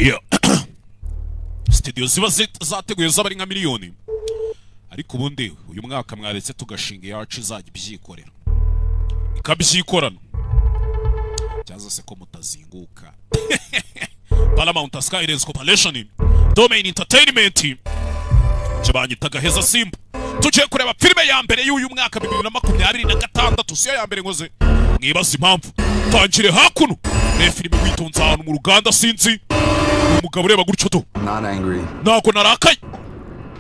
Iyo studio ziba zateguye z'abari nka miliyoni, ariko ubundi uyu mwaka mwaretse tugashinga yacu izajya ibyikorera ikabyikorana, cyaza se ko mutazinguka. Paramount Skylines Corporation, Domain Entertainment, cyabanyitaga Heza Simba. Tugiye kureba filime ya mbere y'uyu mwaka 2026, siyo ya mbere ngoze. Mwibaza impamvu tangire hakuno ne filime witonze ahantu mu ruganda sinzi umugabo ureba gutyo to. Not angry. Nako narakaye.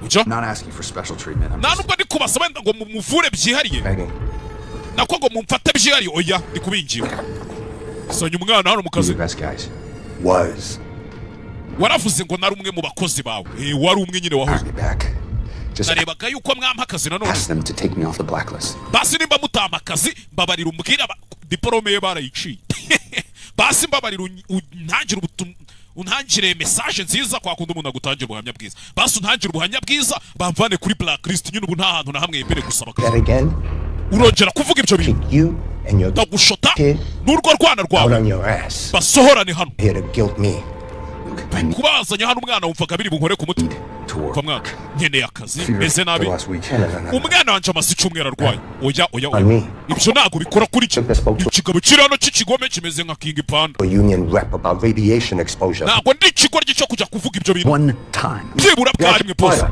Uja? Not asking for special treatment. Nubwo ndi kubasaba ngo muvure byihariye. Nako ngo mumfate byihariye, oya ndi kubingiye. Sonye umwana hano mu kazi. Was. Waravuze ngo nari umwe mu bakozi bawe. Wari umwe nyine wahoze. Narebaga yuko mwampa akazi nanone. Ask them to take me off the blacklist. Basi nimba mutama akazi mbabarira umbwira diplome ye barayiciye. Basi mbabarira untangire message nziza kwa kundi umuntu agutangira ubuhamya bwiza. Basi untangire ubuhamya bwiza bamvane kuri blacklist nyine ubu nta hantu na hamwe yemere gusaba akazi. Urongera kuvuga ibyo bintu. Ndagushota n'urwo rwana rwawe. Basohorane hano. Kubazanya hano umwana wumvaga biri bunkore ku mutima. Kwa mwaka nkeneye akazi meze nabi. Umwana wanje amasi cyumwera arwaye. Oya. Ibyo ntago bikora kuri cyo. Ikigabo kiri hano cy'ikigome kimeze nka King Panda. Ntago ndi ikigoryi cyo kujya kuvuga ibyo bintu. Byibura bwarimwe pose.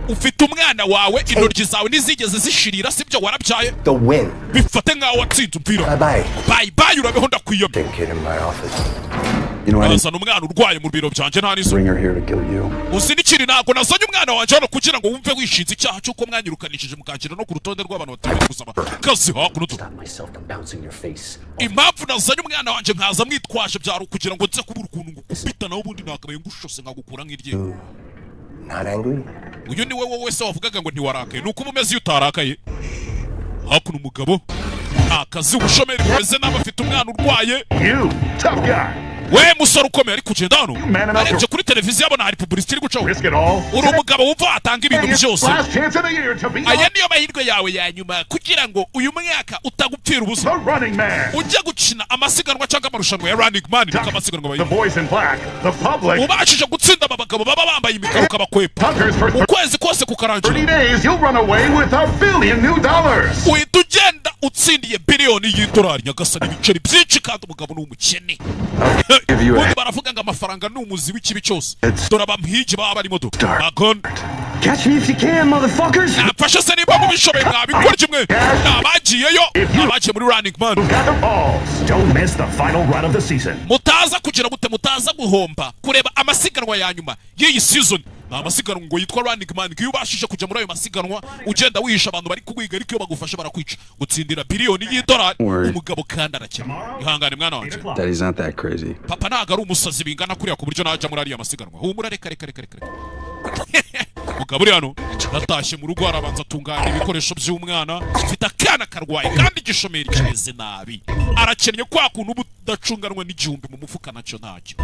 Ufite umwana wawe intoryi zawe nizigeze zishirira sibyo warabyaye. Bifate nkaho watsinze umupira. Bye urabeho ndakwiyomye. Nazana umwana urwaye mu biro byanje nta nizo. Uzi n'ikiri ntago nazanye umwana wanje hano kugira ngo wumve wishinze icyaha cy'uko mwanyirukanishije mukakira no ku rutonde rw'abantu batemewe gusaba kazi hakuno. Impamvu nazanye umwana wanje nkaza mwitwaje byaro kugira ngo nze kubura ukuntu ngukubita naho ubundi nakabaye ngushose nkagukura nk'irye. Uyu ni wowe wese wavugaga ngo ntiwarakaye nuko umeze utarakaye. Hakuno umugabo akazi ubushomeri bumeze n'abafite umwana urwaye. We musoro ukomeye ari kugenda hano. Arebye kuri televiziyo abona hari publicity iri gucaho. Uri umugabo wumva atanga ibintu byose. Aya niyo mahirwe yawe ya nyuma kugira ngo uyu mwaka utagupfira ubusa. Ujya gukina amasiganwa cyangwa amarushanwa ya Running Man n'amasiganwa bayi. Ubashije gutsinda abagabo baba bambaye imikaro kabakwepa. Ukwezi kose kukarangira. 3 days you'll run away with $1 billion. Uhita ugenda utsindiye biliyoni y'idolari nyagasani ibiceri byinshi kandi umugabo ni umukene. Ubundi baravuga ngo amafaranga ni umuzi w'ikibi cyose. Dore abampigi baba barimo do. Bagon. Catch me if you can, motherfuckers. Nafashe se niba mubishoboye mwabikora kimwe. Nabagiyeyo. Nabagiye muri Running Man. Don't miss the final run of the season. Mutaza kugira gute mutaza guhomba kureba amasiganwa ya nyuma y'iyi season. Amasiganwa ngo yitwa Running Man. Iyo ubashije kujya muri ayo masiganwa ugenda wihisha abantu bari kugwiga ariko iyo bagufasha barakwica. Gutsindira biliyoni y'idolari umugabo kandi arakena. Ihangane mwana wanje. That is not that crazy. Papa ntago ari umusazi bingana kuriya ku buryo najya muri ariya masiganwa. Humura reka. Mugabo uri hano natashye mu rugo arabanza atunganya ibikoresho by'umwana. Mfite akana karwaye kandi igishomeri kimeze nabi. Arakennye kwa kuntu budacunganwa n'igihumbi mu mufuka nacyo ntacyo.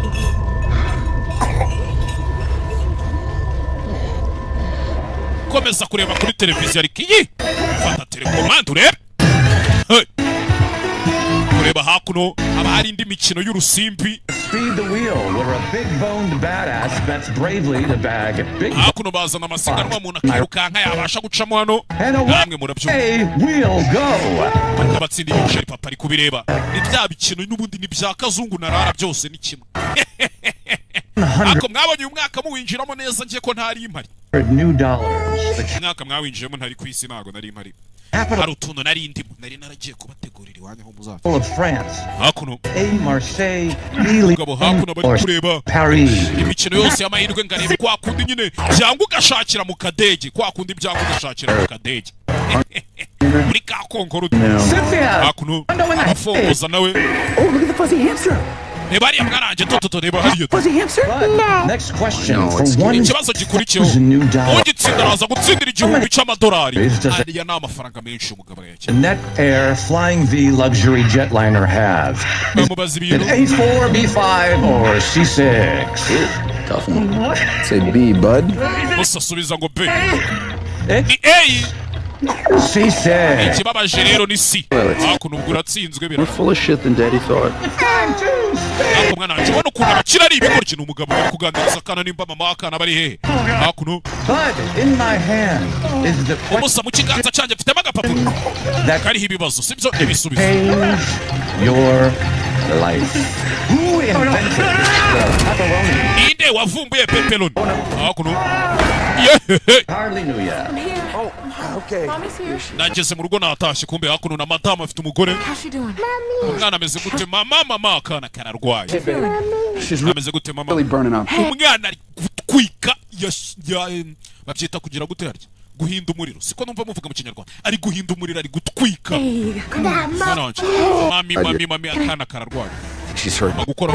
Komeza kureba kuri televiziyo ariko iyi fata telekomande urebe. Kureba hakuno haba hari indi mikino y'urusimbi. Hakuno bazana amasiganwa umuntu akirukanka yabasha gucamo hano. Namwe murabyumva. Abatsinda ibiceri papa ari kubireba. Ni bya bikino n'ubundi ni bya kazungu narara byose ni kimwe. Ako mwabonye uyu mwaka muwinjiramo neza ngiye ko ntari impari. Mwaka mwawinjiyemo ntari ku isi ntago nari impari. Hari utuntu nari ndimo nari naragiye kubategurira iwanyu aho muzaza. Hakuno umugabo hakuno bari kureba imikino yose y'amahirwe ngareba kwa kundi nyine byanga ugashakira mu kadege kwa kundi byanga ugashakira mu kadege. Muri ka konkoro hakuno abafongoza nawe. Nebari amwaranje toto reba hariyo. Next question for one. Ikibazo gikurikiyeho. Ugitsinda araza gutsindira igihumbi cy'amadolari. Ariya ni amafaranga menshi umugabo yake. Net Air Flying V luxury jetliner have. Bamubaza ibintu. A4, B5 or C6. Tough one. Say B, bud. Musa subiza ngo B. Ni A. C6. Ikibabaje rero ni C. Hakuno ubwo uratsinzwe bira. We're full of shit than Daddy thought. umwana wanjye ubona ukuntu abakira ari ibigoryi ni umugabo uri kuganiriza akana nimba mama akana bari hehe hakuno umusa mu kiganza cyanjye mfitemo agapapuro kariho ibibazo sibyo ibisubizo ninde wavumbuye pepperoni hakuno nageze mu rugo natashye kumbe hakuno na madamu afite umugore umwana ameze gute mama akana kararwaye ameze gute mama umwana ari gutwika babyita kugira gute harya guhinda umuriro siko numva muvuga mu kinyarwanda ari guhinda umuriro ari gutwika mami akana kararwaye gukora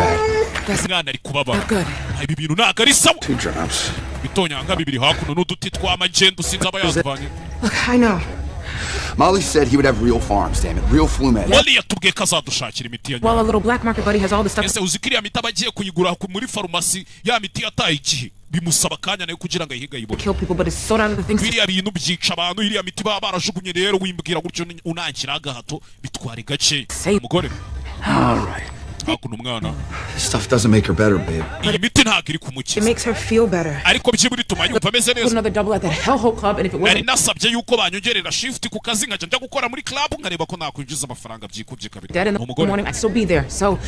umwana ari kubabara ibi bintu ntabwo ari sawa bitonyanga bibiri hakuno n'uduti tw'amagenda usinze aba yazivanye Molly said he would have real farms, damn it, real flu meds. Molly yatubwiye ko azadushakira imiti ya Well, a little black market buddy has all the stuff. Ese uzikiriya miti abagiye kuyigura muri farumasi ya miti yataye igihe bimusaba kanya nayo kugira ngo ayihiga yibone. Kill people, but it's so out of the things. Biriya bintu byica abantu iriya miti baba barajugunye rero wimbwira gutyo unangira agahato bitwara gace umugore. All right. Hakuno umwana. Stuff doesn't make her better, babe. Iyi miti ntabwo iri kumukiza. It makes her feel better. Ariko byiburi tuma yumva ameze neza. Another double at that hellhole club, and if it wasn't. Ari nasabye yuko banyongerera shift ku kazi nkajya njya gukora muri club nkareba ko nakwinjiza amafaranga byikubye kabiri. Dead in the morning, I'd still be there. So.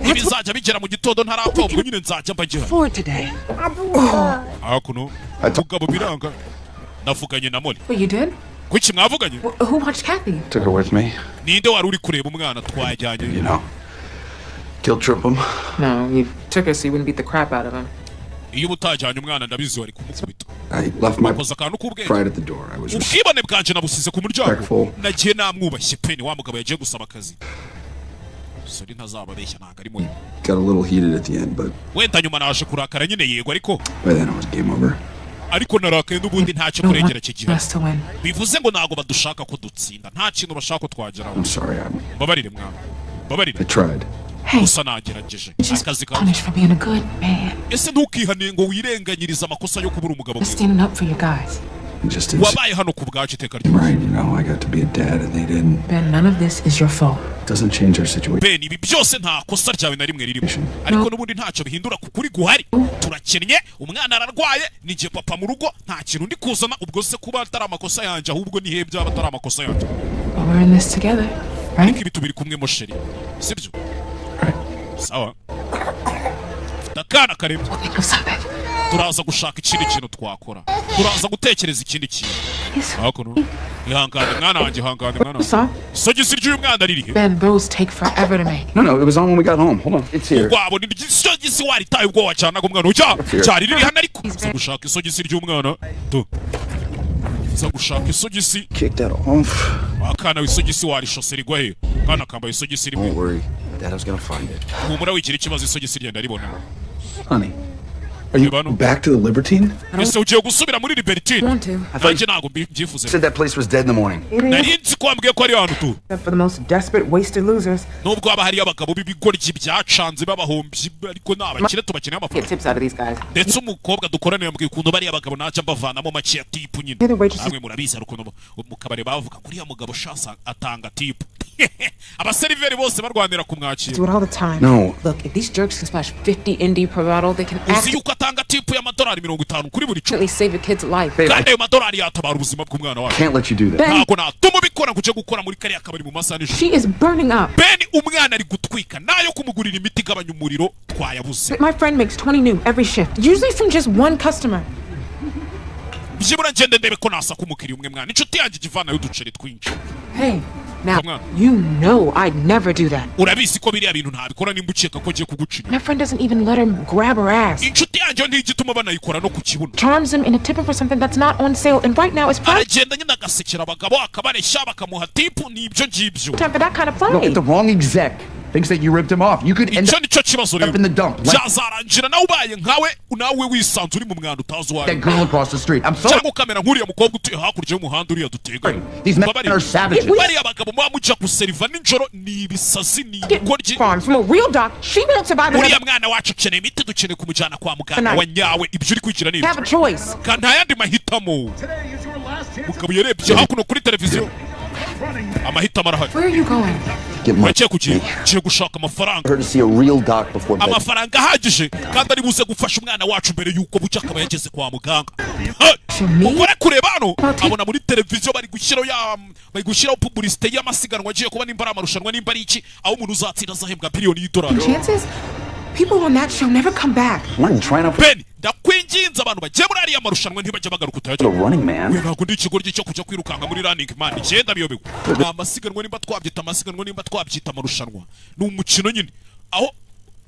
Ibizajya bigera mu gitondo ntarapfa ubwo nyine nzajya mbagira. For today. Hakuno. Mugabo biranga. Navuganye na Molly. What you did? Kuki mwavuganye? Who watched Kathy? Took her with me. Ninde wari uri kureba umwana twajyanye? You know. Guilt trip him? No, you took her so you wouldn't beat the crap out of him. Iyo utajyanye umwana ndabizi wari kumukubita. I left my pride at the door. I was ubwibone bwanje nabusize ku muryango. Nagiye namwubashye peni wa mugabo yagiye gusaba akazi. Sori ntazababeshya ntago ari muyo. Got a little heated at the end, but wenda nyuma naje kurakara nyine yego ariko by then it was game over. Ariko narakaye n'ubundi ntacyo kuregera kigihe. Bivuze ngo nago badushaka ko dutsinda. Nta kintu bashaka ko twageraho. I'm sorry, Babarire mwana. Babarire. I tried. Usa nagerageje. Akazi kawe. Punished for being a good man. Ese ntukihane ngo wirenganyiriza amakosa yo kubura umugabo mwiza. Standing up for you guys. Wabaye hano ku bwacu iteka ryose. Right, you know, I got to be a dad and they didn't. Ben, none of this is your fault. Doesn't change our situation. Ben, ibi byose nta kosa ryawe na rimwe ririmo. Ariko n'ubundi ntacyo bihindura kuri guhari. Turakennye, umwana ararwaye, nije papa mu rugo, nta kintu ndi kuzana ubwo se kuba atari amakosa yanje ahubwo ni he byaba atari amakosa yanje. We're in this together, right? Ibi tubiri kumwe mo sheri. Sibyo? Sawa. Dakana karibu. Turaza gushaka ikindi kintu twakora. Turaza gutekereza ikindi kintu. Hakuno. Ihangane mwana wanje ihangane mwana. Sogisi ry'uyu mwana ririhe? Ben, those take forever to make. No, it was on when we got home. Hold on. It's here. Wabo ni sogisi wari taye ubwoba cyane ko mwana ucya. Cyari riri hano ariko. Gushaka isogisi ry'umwana. Tu. Gushaka isogisi. Kick that off. Akana wisogisi wari shoserigwa he. Kana kambaye isogisi rimwe. Don't worry. Dad's gonna find it. Humura wikiri kibazo isogisi ryenda ribona. Honey. Are you back to the Libertine? Ese ugiye gusubira muri Libertine? Nanjye ntago mbyifuze. Said that place was dead in the morning. Nari nzi ko ambwiye ko ari hano tu. For the most desperate, wasted losers. Nubwo haba hari abagabo b'ibigoryi byacanze b'abahombyi ariko nabakire tubakeneye amafaranga. Get tips out of these guys. Ndetse umukobwa dukorana yambwiye ukuntu bari abagabo naca mbavanamo make ya tipu nyine. Namwe murabizi ari ukuntu mu kabare bavuga kuri ya mugabo shasa atanga tipu. Abaseriveri bose barwanira kumwakira. Do it all the time. No. Look, if these jerks can splash 50 indie per bottle, they can uzi yuko atanga tipu y'amadolari 50 kuri buri actually save a kid's life. Kandi ayo madolari yatabara ubuzima bw'umwana wawe. Can't let you do that. Ntabwo natuma ubikora kuje gukora muri kariya kabari mu masaha nijoro. She is burning up. Ben umwana ari gutwika nayo kumugurira imiti igabanya umuriro twayabuze. My friend makes 20 new every shift, usually from just one customer. Byibura ngende ndebe ko nasa kumukiri umwe mwana. Inshuti yanjye givana y'uduceri twinshi. Hey. Now, you know I'd never do that. Urabizi ko biriya bintu ntabikora nimba ukeka ko agiye kugucira. My friend doesn't even let her grab her ass. Inshuti yanjye ntigituma banayikora no ku kibuno. Charms him into tipping for something that's not on sale, and right now it's prime. Aragenda nyine agasekera abagabo akabareshya bakamuha tipu n'ibyo ngibyo. Time for that kind of play. Look at the wrong exec. Thinks that you ripped him off. You could end up in the dump. Byazarangira nawe ubaye nkawe nawe wisanze uri mu mwanda utazi wawe. That girl across the street. I'm sorry. Cyangwa kamera nkuriya mukobwa utuye hakurya y'umuhanda uriya dutega. These men are savages. Bari abagabo mwamuja kuseriva ninjoro ni ibisazi ni gorgi. Farms from a real doc. She won't survive. Uriya mwana wacu akeneye imiti dukeneye kumujyana kwa muganga wa nyawe ibyo uri kwigira nibyo. Have a choice. Kandi nta yandi mahitamo. Mugabo yarebye hakuno kuri televiziyo. amahitamo arahari. Where are you going? Bagiye kugiye gushaka amafaranga. Amafaranga ahagije kandi ari buze gufasha umwana wacu mbere yuko bucya akaba yageze kwa muganga. Ukore kureba hano abona muri televiziyo bari gushyiraho publicité y'amasiganwa agiye kuba nimba ari amarushanwa nimba ari iki aho umuntu uzatsinda azahembwa biliyoni y'idolari. People on that show never come back. Ben, ndakwinginze abantu bagiye muri ariya marushanwa ntibajya bagaruka utayaje. Ntabwo ndi ikigoryi cyo kujya kwirukanka muri running man. Igenda biyobewe. Amasiganwa nimba twabyita amarushanwa. Ni umukino nyine. Aho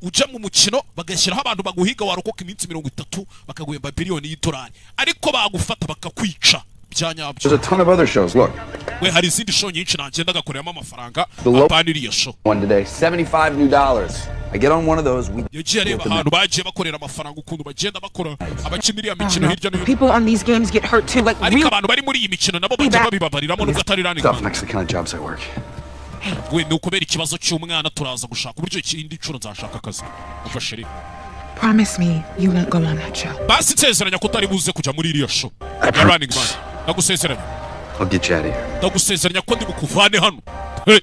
ujya mu mukino bagashyiraho abantu baguhiga warokoka iminsi 30 bakaguhemba biliyoni y'idolari. Ariko bagufata bakakwica. There's a ton of other shows. Look. We hari izindi show nyinshi nagenda gakoreramo amafaranga. Apaniriye show. One today, $75 new. I get on one of those. People on these games get hurt too, like real. Stuff next to the kind of jobs I work. Promise me you won't go on that show. I'll get you out of here.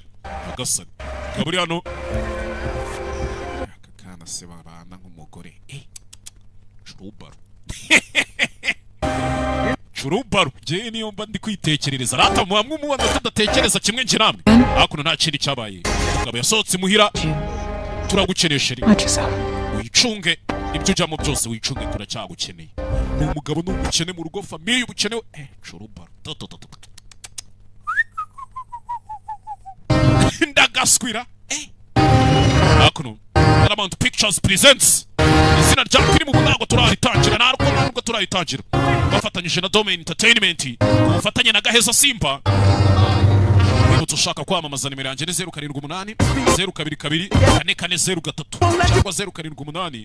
Churubaru je niyo mba ndi kwitekerereza rata mwamwe mubanza tudatekereza kimwe nje namwe hakuno nta kindi cyabaye ngabo yasohotse muhira turagukenesheri wicunge ibyo ujamo byose wicunge turacyagukeneye ni umugabo n'umukene mu rugo famille ubukenewe Churubaru ndagaswira hakuno Paramount Pictures presents izina rya filmu ntabwo turaritangira ntabwo turaritangira bafatanyije na Domain Entertainment ubufatanye na Gaheza Simba niba ushaka kwamamaza nimero yanjye ni 078 022 4403 cyangwa 078 21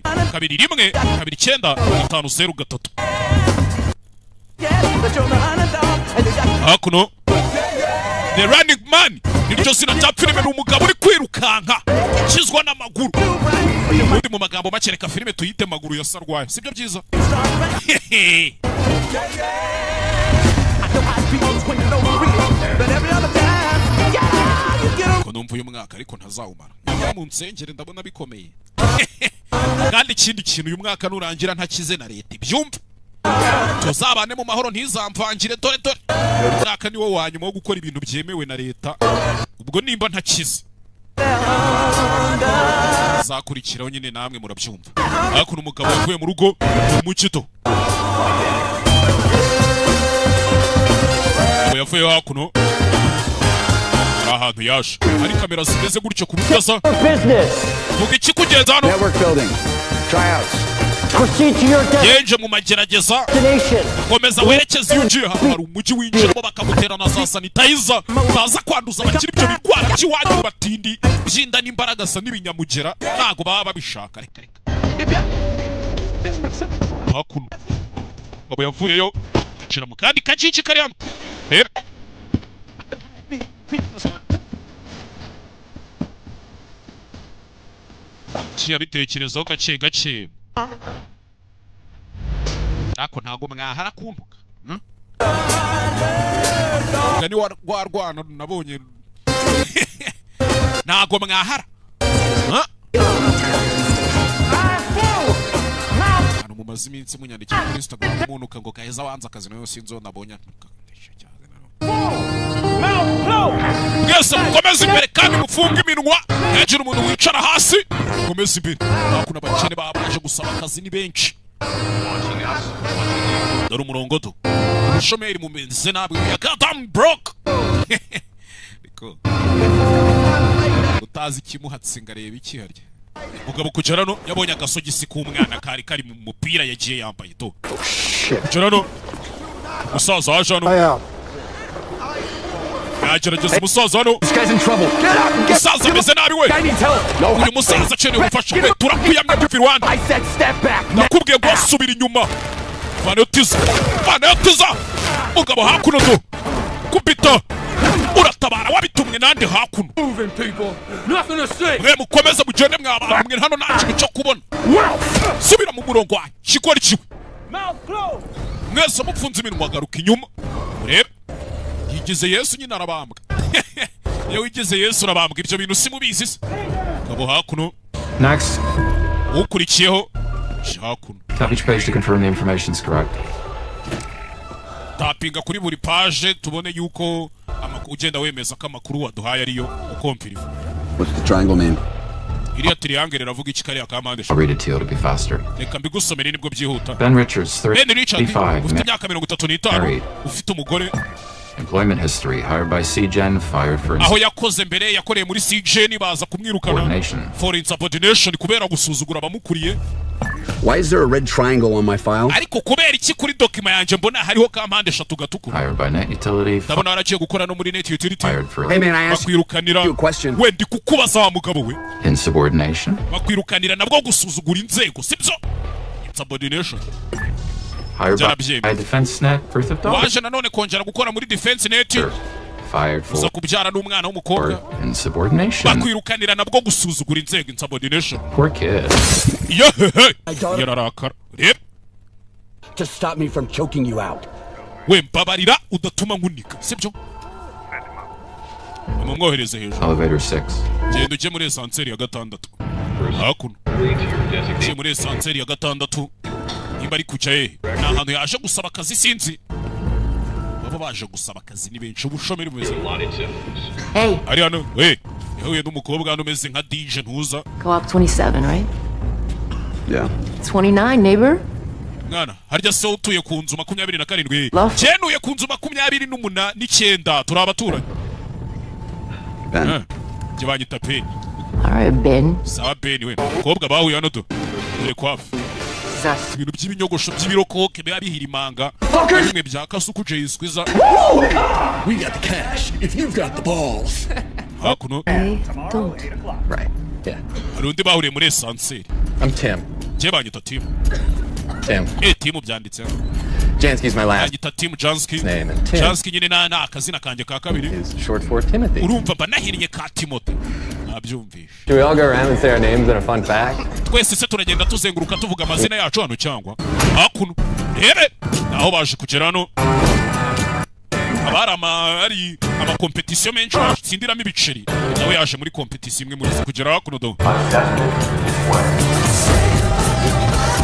29 hakuno The Running Man niryo zina rya filime ni umugabo uri kwirukanka ukizwa n'amaguru ubundi mu magambo makereka filime tuyite maguru ya sarwaye sibyo byiza ko numva uyu mwaka ariko ntazawumara mu nsengere ndabona bikomeye kandi ikindi kintu uyu mwaka nurangira ntakize na leta ibyumva tuzabane mu mahoro ntizamvangire dore mwaka ni wo wanyuma wo gukora ibintu byemewe na leta ubwo nimba ntakize zakurikiraho nyine namwe murabyumva hakuno umugabo yavuye mu rugo mu kito yavuye hakuno ahantu yaje ari kamera zimeze gutyo ku rugasa vuga iki kugeza hano yenje mu magerageza komeza werekeza yinjiye hari umujyi winjiramo bakamutera na za sanitizer baza kwanduza abakiri ibyo bigwara cy'iwanyu batindi byinda n'imbaraga sa n'ibinyamugera ntago baba babishaka reka hakuno abo yavuyeyo cira mu kandi kaciki kari hano bitekerezaho gake gake ako ntago mwahara kuntuka ngani warwana nabonye ntago mwahara hano mu mazi iminsi munyandikira kuri Instagram umunuka ngo Gaheza wanza akazi nayo sinzo nabonye mwese mukomeze imbere kandi mufunge iminwa hejuru umuntu wicara hasi mukomeze imbere hakuna abakene babaje gusaba akazi ni benshi dore umurongodo umushomeri mumenze nabi ya goddamn broke niko utazi ikimuhatse ngareba iki harya mugabo kugera no yabonye agasogisi k'umwana kari mu mupira yagiye yambaye to kugera no musaza waje hano yagerageza umusaza hano umusaza ameze nabi we uyu musaza akeneye ubufasha we turakuyamye tuva iruhande nakubwiye ngo wasubira inyuma vanayotiza mugabo hakuno do kubita uratabara wabitumwe nande hakuno mwe mukomeze mugende mw'abantu mwe hano nta kintu cyo kubona subira mu murongo wanyu kigori kiwe mwese mupfunze iminwa garuka inyuma urebe yigize Yesu nyine arabambwa iyo wigeze Yesu urabambwa ibyo bintu simubizi se kabo hakuno Next. ukurikiyeho hakuno Tap each page to confirm the information is correct. Tapinga kuri buri page tubone yuko ugenda wemeza ko amakuru waduhaye ariyo ukomfiriva. What's the triangle mean? Iriya triangle iravuga iki kariya kamande. I'll read it to you to be faster. Reka mbigusomere nibwo byihuta. Ben Richards, 35, ufite imyaka 35, ufite umugore. Employment history, hired by CGen, fired for aho yakoze mbere yakoreye muri CGen baza kumwirukana for insubordination kubera gusuzugura abamukuriye. Why is there a red triangle on my file? Ariko kubera iki kuri document yanje mbona hariho kampande 3 gatukura. Hired by net utility. Ndabona aragiye gukora no muri net utility. Hey man, I asked you a question. We ndi kukubaza wa mugabo we. Insubordination. Bakwirukanira nabwo gusuzugura inzego, sibyo? Insubordination. Hired by defense net for theft. Waje nanone kongera gukora muri defense net. Fired for uza kubyara n'umwana w'umukobwa. Insubordination. Bakwirukanira nabwo gusuzugura inzego, insubordination. Poor kid. Yararakara. Rep. To stop me from choking you out. We mbabarira udatuma nkunika, sibyo? Mumwohereze hejuru. Elevator 6. Genda uje muri esanseri ya 6. Hakuno. Uje muri esanseri ya 6. Nimba ari kuca hehe? Ni ahantu yaje gusaba akazi sinzi. Baba baje gusaba akazi ni benshi ubushomeri bumeze. Hey. Ari hano, we. Yahuye n'umukobwa hano umeze nka DJ ntuza. Co-op 27, right? Yeah. 29, neighbor? Mwana, harya se utuye ku nzu 27. Cyenuye ku nzu 29 turi abaturanyi. Ben. Jibanyita Ben. All right, Ben. Sawa Ben we. Umukobwa bahuye hano to. Uri kwafi. Ibintu by'ibinyogosho by'ibirokoke biba bihirimanga. Bimwe bya kasuku Jay Squeezer. We got the cash if you've got the balls. Hakuno. Hey, don't. Right. Yeah. Harundi bahuriye muri esanseri. I'm Tim. Jebanyita Tim. Tim. Tim byanditse. Jansky's my last Banyita Tim Jansky. name, and Tim Jansky nyine na akazina kanje ka kabiri. is short for Timothy. Urumva banahiriye ka Timothy. Nabyumvishe. Should we all go around and say our names and a fun fact? Twese se turagenda tuzenguruka tuvuga amazina yacu hano cyangwa. Hakuno. Rebe. Naho baje kugera hano. Abari ama competition menshi batsindiramo ibiceri. Nawe yaje muri competition imwe muri kugera hakuno do.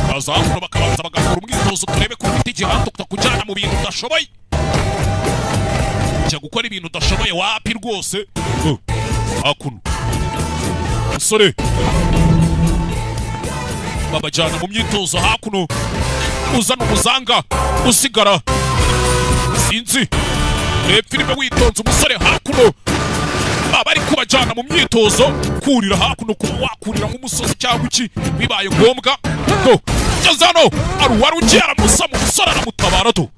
Baza hakuno bakabanza bagakora umwitozo turebe ko ufite igihanto kutakujyana mu bintu udashoboye. Cya gukora ibintu udashoboye wapi rwose. Hakuno. Musore. Babajyana mu myitozo hakuno. Uzana umuzanga usigara. Sinzi. Filime witonze umusore hakuno. Bari kubajyana mu myitozo kurira hakuno kuba wakurira nk'umusozi cyangwa iki bibaye ngombwa. Jazano aruwari ugera musa mu musore aramutabara to.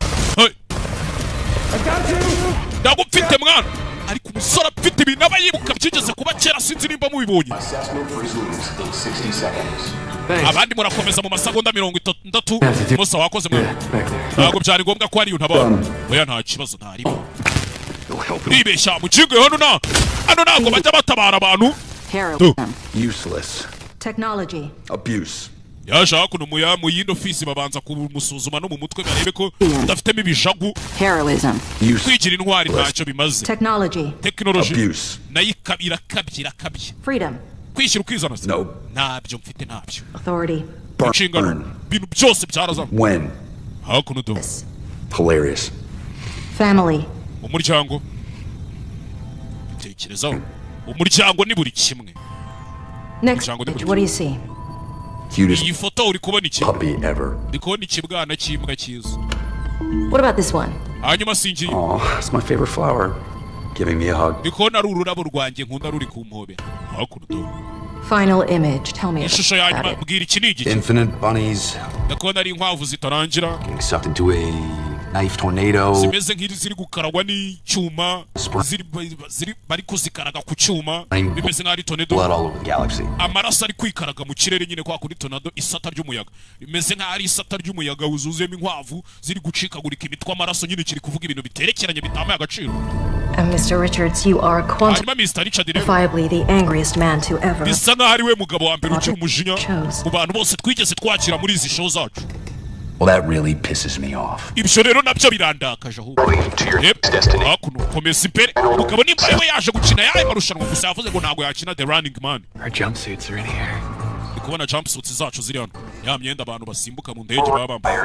Ndagufite mwana. Ariko umusore afite ibintu aba yibuka byigeze kuba kera sinzi nimba mubibonye. Abandi murakomeza mu masegonda 30 musa wakoze mwana. Ntabwo byari ngombwa ko ari untabara. Oya nta kibazo ntarimo. Ribeshya mukinge hano ntabwo bajya batabara abantu. Useless. Technology. Abuse. Yaje hakuno mu yindi ofisi babanza kumusuzuma no mu mutwe barebe ko udafitemo ibijagu. Heroism. Kwigira intwari ntacyo bimaze. Technology. Abuse. Nayo irakabye. Freedom. Kwishyira ukizana se. No. Ntabyo mfite ntabyo. Authority. Inshingano. Bintu byose byaraza. When? Hakuno do. Hilarious. Family. Umuryango. Tekerezaho. Umuryango ni buri kimwe. Next, what do you see? Cutest Iyi foto uri kubona iki? puppy ever. Ndi kubona ikibwana cy'imbwa cyiza. What about this one? Hanyuma singiye. Oh, it's my favorite flower. Giving me a hug. Ndi kubona ari ururabo rwanjye nkunda ruri ku mpobe. Hakuno do. Final image. Tell me Ishusho about yanyuma it. mbwira iki ni iki? Infinite bunnies. Ndi kubona ari inkwavu zitarangira. Getting sucked into a knife tornado. Zimeze nk'iri ziri gukaragwa n'icyuma. Bari kuzikaraga ku cyuma. Bimeze nk'ari tornado. Blood all over the galaxy. Amaraso ari kwikaraga mu kirere nyine kwa kuri tornado isata ry'umuyaga. Bimeze nk'ari isata ry'umuyaga wuzuzemo inkwavu ziri gucikagurika imitwe amaraso nyine kiri kuvuga ibintu biterekeranye bitamaye agaciro. And Mr. Richards, you are quantifiably the angriest man to ever. Bisa nk'aho ari we mugabo wa mbere ukiri umujinya mu bantu bose twigeze twakira muri izi show zacu. Well, that really pisses me off. Ibyo rero nabyo birandakaje ahubwo. Hakuno komeza imbere. Umugabo nimba we yaje gukina yaye marushanwa gusa yavuze ngo ntago yakina The Running Man. Our jumpsuits are in here. Kubona jumpsuits zacu ziri hano. Ya myenda abantu basimbuka mu ndege baba bambaye.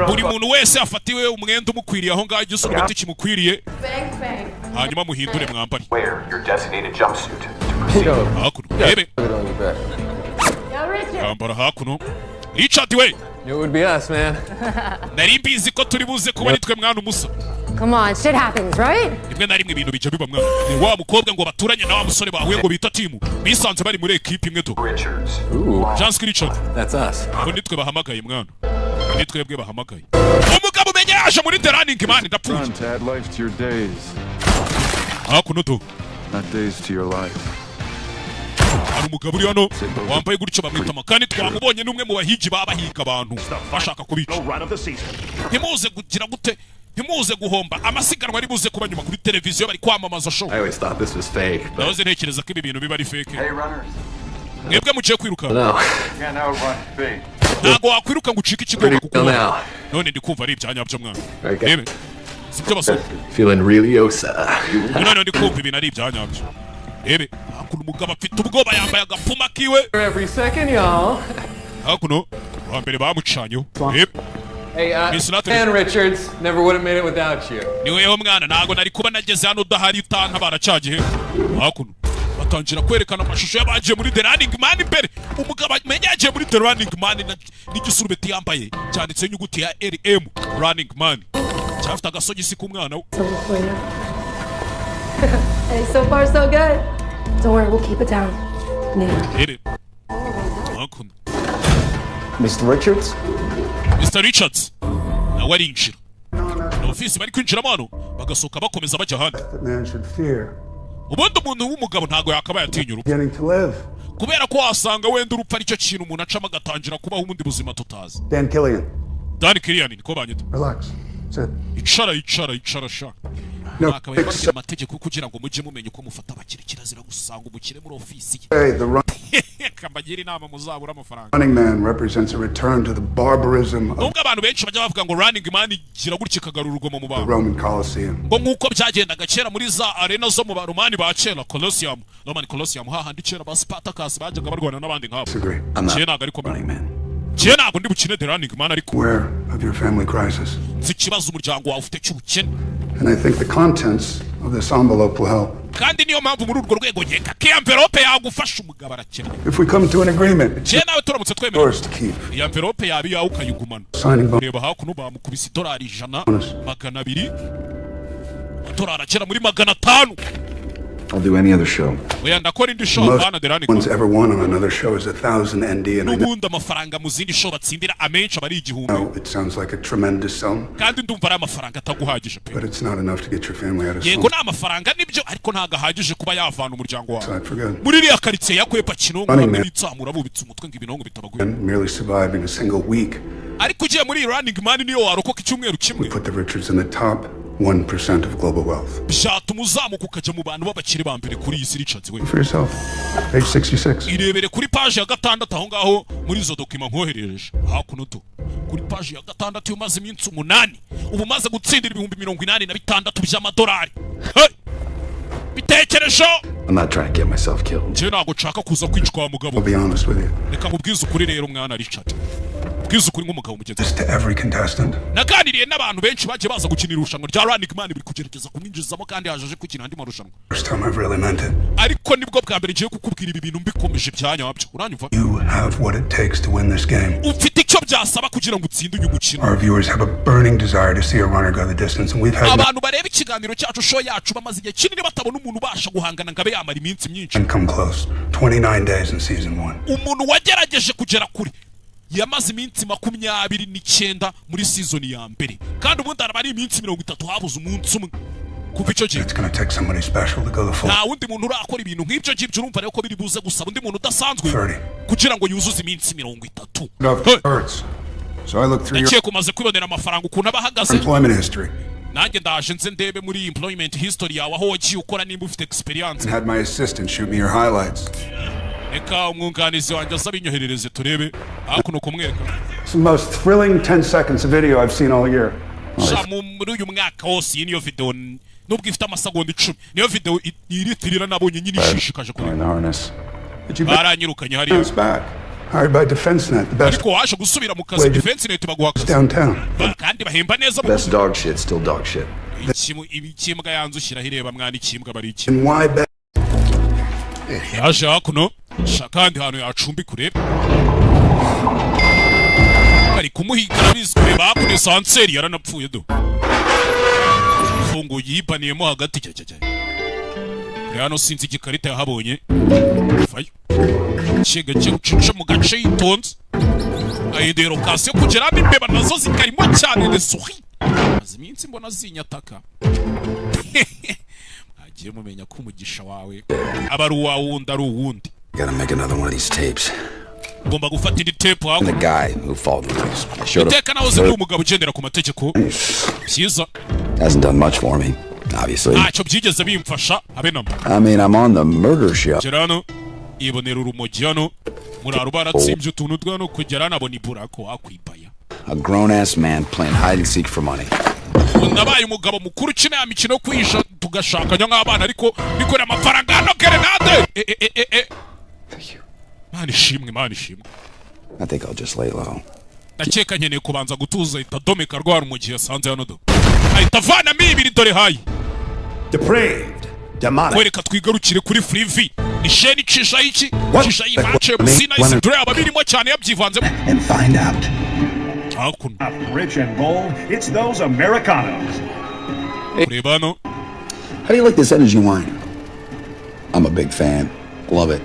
Buri muntu wese afatiwe umwenda umukwiriye aho ngaho igisubireti kimukwiriye. Hanyuma muhindure mwambari. Hakuno ebe. Yambara hakuno. Richard we. It would be us, man. Nari mbizi ko turi buze kuba nitwe mwana umusa. Come on, shit happens, right? Rimwe na rimwe ibintu bijya biba mwana. Ni wa mukobwa ngo baturanye na wa musore bahuye ngo bita timu. Bisanze bari muri equipe imwe to. Chance Richard. That's us. Ngo nitwe bahamagaye mwana. Nitwe bwe bahamagaye. Umugabo umenye yaje muri The Running Man ndapfuye. To add life to your days. Hakuno to. Not days to your life. Hari umugabo uri hano wambaye gutyo bamwita makani twamubonye n'umwe mu bahigi babahiga abantu bashaka kubica. Ntimuze kugira gute ntimuze guhomba amasiganwa ari buze kuba nyuma kuri televiziyo bari kwamamaza show. I always thought this was fake. Nahoze ntekereza ko ibi bintu biba ari fake. Mwebwe muciye kwiruka. Ntago wakwiruka ngo ucike ikigonga kuko none ndi kumva ari ibyanyabyo mwana. Rebe sibyo basore. Feeling really osa. None ndi kumva ibintu ari ibyanyabyo. Rebe hakuno umugabo afite ubwoba yambaye agapfuma kiwe. Every second, y'all. Hakuno wa mbere bamucanyo. Rebe Hey, Dan Richards, never would have made it without you. Niweho mwana ntago nari kuba nageze hano udahari utanka baracagiye. Hakuno batangira kwerekana amashusho y'abagiye muri The Running Man imbere. Umugabo amenye yagiye muri The Running Man n'igisurubeti yambaye cyanditse inyuguti ya RM Running Man. Cyafite agasogisi k'umwana we. Hey, so far so good. Don't worry, we'll keep it down. Rebe hakuno Mr. Richards? Mr. Richards nawe arinjira. Na ofisi bari kwinjiramo hano bagasohoka bakomeza bajya ahandi. Ubundi umuntu w'umugabo ntago yakabaye atinya urupfu. Kubera ko wasanga wenda urupfu aricyo kintu umuntu acamo agatangira kubaho ubundi buzima tutazi. Dan Killian niko banyita. Relax. Icara sha. Akabaye bafite amategeko kugira ngo mujye mumenye uko mufata abakire kirazira gusanga umukire muri ofisi ye. Kambagira inama muzabura amafaranga. Running Man represents a return to the barbarism Nubwo abantu benshi bajya bavuga ngo Running Man gira gutya kagarura urugomo mu the bantu. Roman Colosseum. Ngo nkuko byagendaga kera muri za arena zo mu Baromani ba kera Colosseum. Roman Colosseum hahandi kera ba Spartacus bajyaga barwana n'abandi nkabo. Kera ntago ariko kera ntago ndi bukine The Running Man ariko. Aware of your family crisis. Zikibazo umuryango wawe ufite cy'ubukene. And I think the contents of this envelope will help. Kandi niyo mpamvu muri urwo rwego nkeka ko envelope yagufasha umugabo arakennye. If we come to an agreement, kera nawe turamutse twemera yours to keep. iyi envelope yabi yawe ukayigumana. Reba hakuno bamukubise $100 200 $100 akera muri 500. I'll do any other show. Oya ndakora indi show bana The Running Man. One's ever won on another show is 1,000 ND and I N'ubundi amafaranga mu zindi show batsindira amenshi abari igihumbi. know it sounds like a tremendous sum, Kandi ndumva ari amafaranga ataguhagije pe. but it's not enough to get your family out of Yego slump. ni amafaranga nibyo ariko ntago ahagije kuba yavana umuryango wawe. Aside for good. Muri iriya karitsiye yakwepa kinongo Running Man. n'itsamura bubitse umutwe ngo ibinongo bitabaguye. And merely surviving a single week, Ariko ugiye muri Running Man niyo warokoka icyumweru kimwe. we put the Richards in the top 1% of global wealth. Byatuma uzamuka ukajya mu bantu b'abakire ba mbere kuri iyi si Richards we. For yourself. Page 66. Irebere kuri page ya 6 aho ngaho muri izo dokima nkoherereje. Hakuno to. Kuri page ya 6 umaze iminsi 8 ubu maze gutsindira $86,000 by'amadolari. Bitekerezo. I'm not trying to get myself killed. Je nago chaka kuza kwicwa wa mugabo. I'll be honest with you. Reka mubwize ukuri rero mwana Richard. Bwize ukuri nk'umugabo mugenzi. This to every contestant. Naganiriye n'abantu benshi baje baza gukinira irushanwa rya Running Man biri kugerageza kumwinjizamo kandi yaje gukina andi marushanwa. First time I've really meant it. Ariko nibwo bwa mbere ngiye kukubwira ibi bintu mbikomeje byanyabyo. Uranyumva? You have what it takes to win this game. Ufite icyo byasaba kugira ngo utsinde uyu mukino. Our viewers have a burning desire to see a runner go the distance, and we've had Abantu bareba ikiganiro cyacu show yacu bamaze igihe kinini batabona umuntu ubasha guhangana ngabe yamara iminsi myinshi. and come close. 29 days in season 1. Umuntu wagerageje kugera kuri yamaze iminsi 29 muri season ya mbere. Kandi ubundi arabari iminsi 30 habuze umunsi umwe. Kuva icyo gihe. It's going to take somebody special to go the full. Nta wundi muntu urakora ibintu nk'ibyo ngibyo urumva rero ko biri buze gusaba undi muntu udasanzwe 30. kugira ngo yuzuze iminsi 30. Hurts. So I looked through your Naciye kumaze kwibonera amafaranga ukuntu abahagaze. employment history Nanjye ndaje nze ndebe muri employment history yawe aho wagiye ukora nimba ufite experience. and had my assistant shoot me your highlights. Reka umwunganizi wanjye aza binyoherereze turebe hakuno kumwereka. It's the most thrilling 10 seconds of video I've seen all year. Muri uyu mwaka wose iyi niyo video nubwo ifite amasegonda 10 niyo video iritirira nabonye nyine ishishikaje kuri baranyirukanye hariya hired by DefenseNet, the best. Ariko waje gusubira mu kazi DefenseNet baguha akazi downtown. Kandi bahemba neza Best dog shit, still dog shit. Ikimbwa yanzushira hireba mwana ikimbwa bari iki And why bet? yaje hakuno shakandi hano yacumbi kureba ari kumuhiga bizwe bakune Sankara yaranapfuye do fungo yibaniyemo hagati cyacya hano sinzi igikarita yahabonye fayo chega cyucuca mu gace yitonze ayidero kase kugera bimbeba nazo zikarimo cyane de souris aziminsi mbona zinyataka agiye mumenya ko umugisha wawe abaru wawundi ari uwundi Gotta make another one of these tapes. Gomba gufata indi tape hawo The guy who followed the rules. I showed him. Teka naho ziri umugabo ugendera ku mategeko byiza Hasn't done much for me, obviously. Cyo byigeze bimfasha habe namba I mean, I'm on the murder show. Gerano ibonera urumogi hano muraro baratsimbye utuntu twano kugera nabona iburako akwibaya A grown-ass man playing hide and seek for money. Nabaye umugabo mukuru ukina ya mikino kwisha tugashakanya nk'abana ariko bikora amafaranga hano gerenade Mani shimwe I think I'll just lay low. Nakeka nkeneye kubanza gutuza itadomeka rwara mu gihe yasanze hano do ahita vana mibiri dore hayi Depraved, demonic. Kwereka twigarukire kuri Freevee ni sheni cisha iki cisha imache musina isi dore ababirimo cyane yabyivanze And find out. Hakun Rich and bold, it's those Americanos. Kurebano How do you like this energy wine? I'm a big fan. Love it.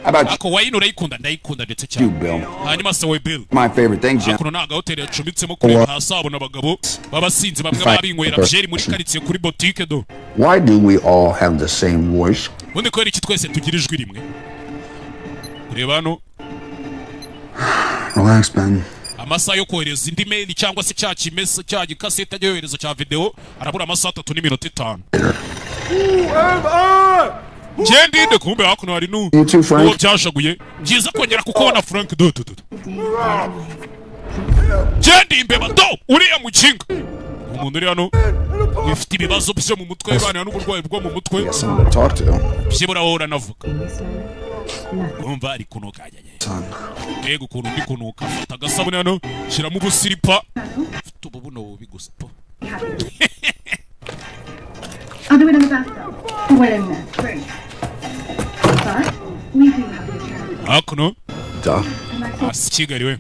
How about Ako wayino urayikunda ndayikunda ndetse cyane you, Bill? hanyuma se we Bill My favorite thing, John. Akuno naga hotel yacumbitsemo kureba hasabo n'abagabo babasinzi bamwe babinywera byeri muri quartier kuri boutique do Why do we all have the same voice? Undi ko iki twese tugira ijwi rimwe Kurebano Relax, Ben. Amasaha yo kohereza indi mail cyangwa se cya kimese cya gikasete cyohereza cya video arabura amasaha 3 n'iminota 5 Jendi kumbe hakuno hari nu uwo byashaguye byiza kongera kukubona Frank do Jendi imbeba do uriya mukinga umuntu uri hano ufite ibibazo byo mu mutwe bana n'uburwayi bwo mu mutwe byibura wowe uranavuga umva ari kunuka yego ukuntu ndi kunuka fata agasabune hano shyiramo ubusiripa ufite ubu buno bubi gusa po I'll do it in the bathtub. Wait a minute. Great. But we do have to return. Hakuno Kigali we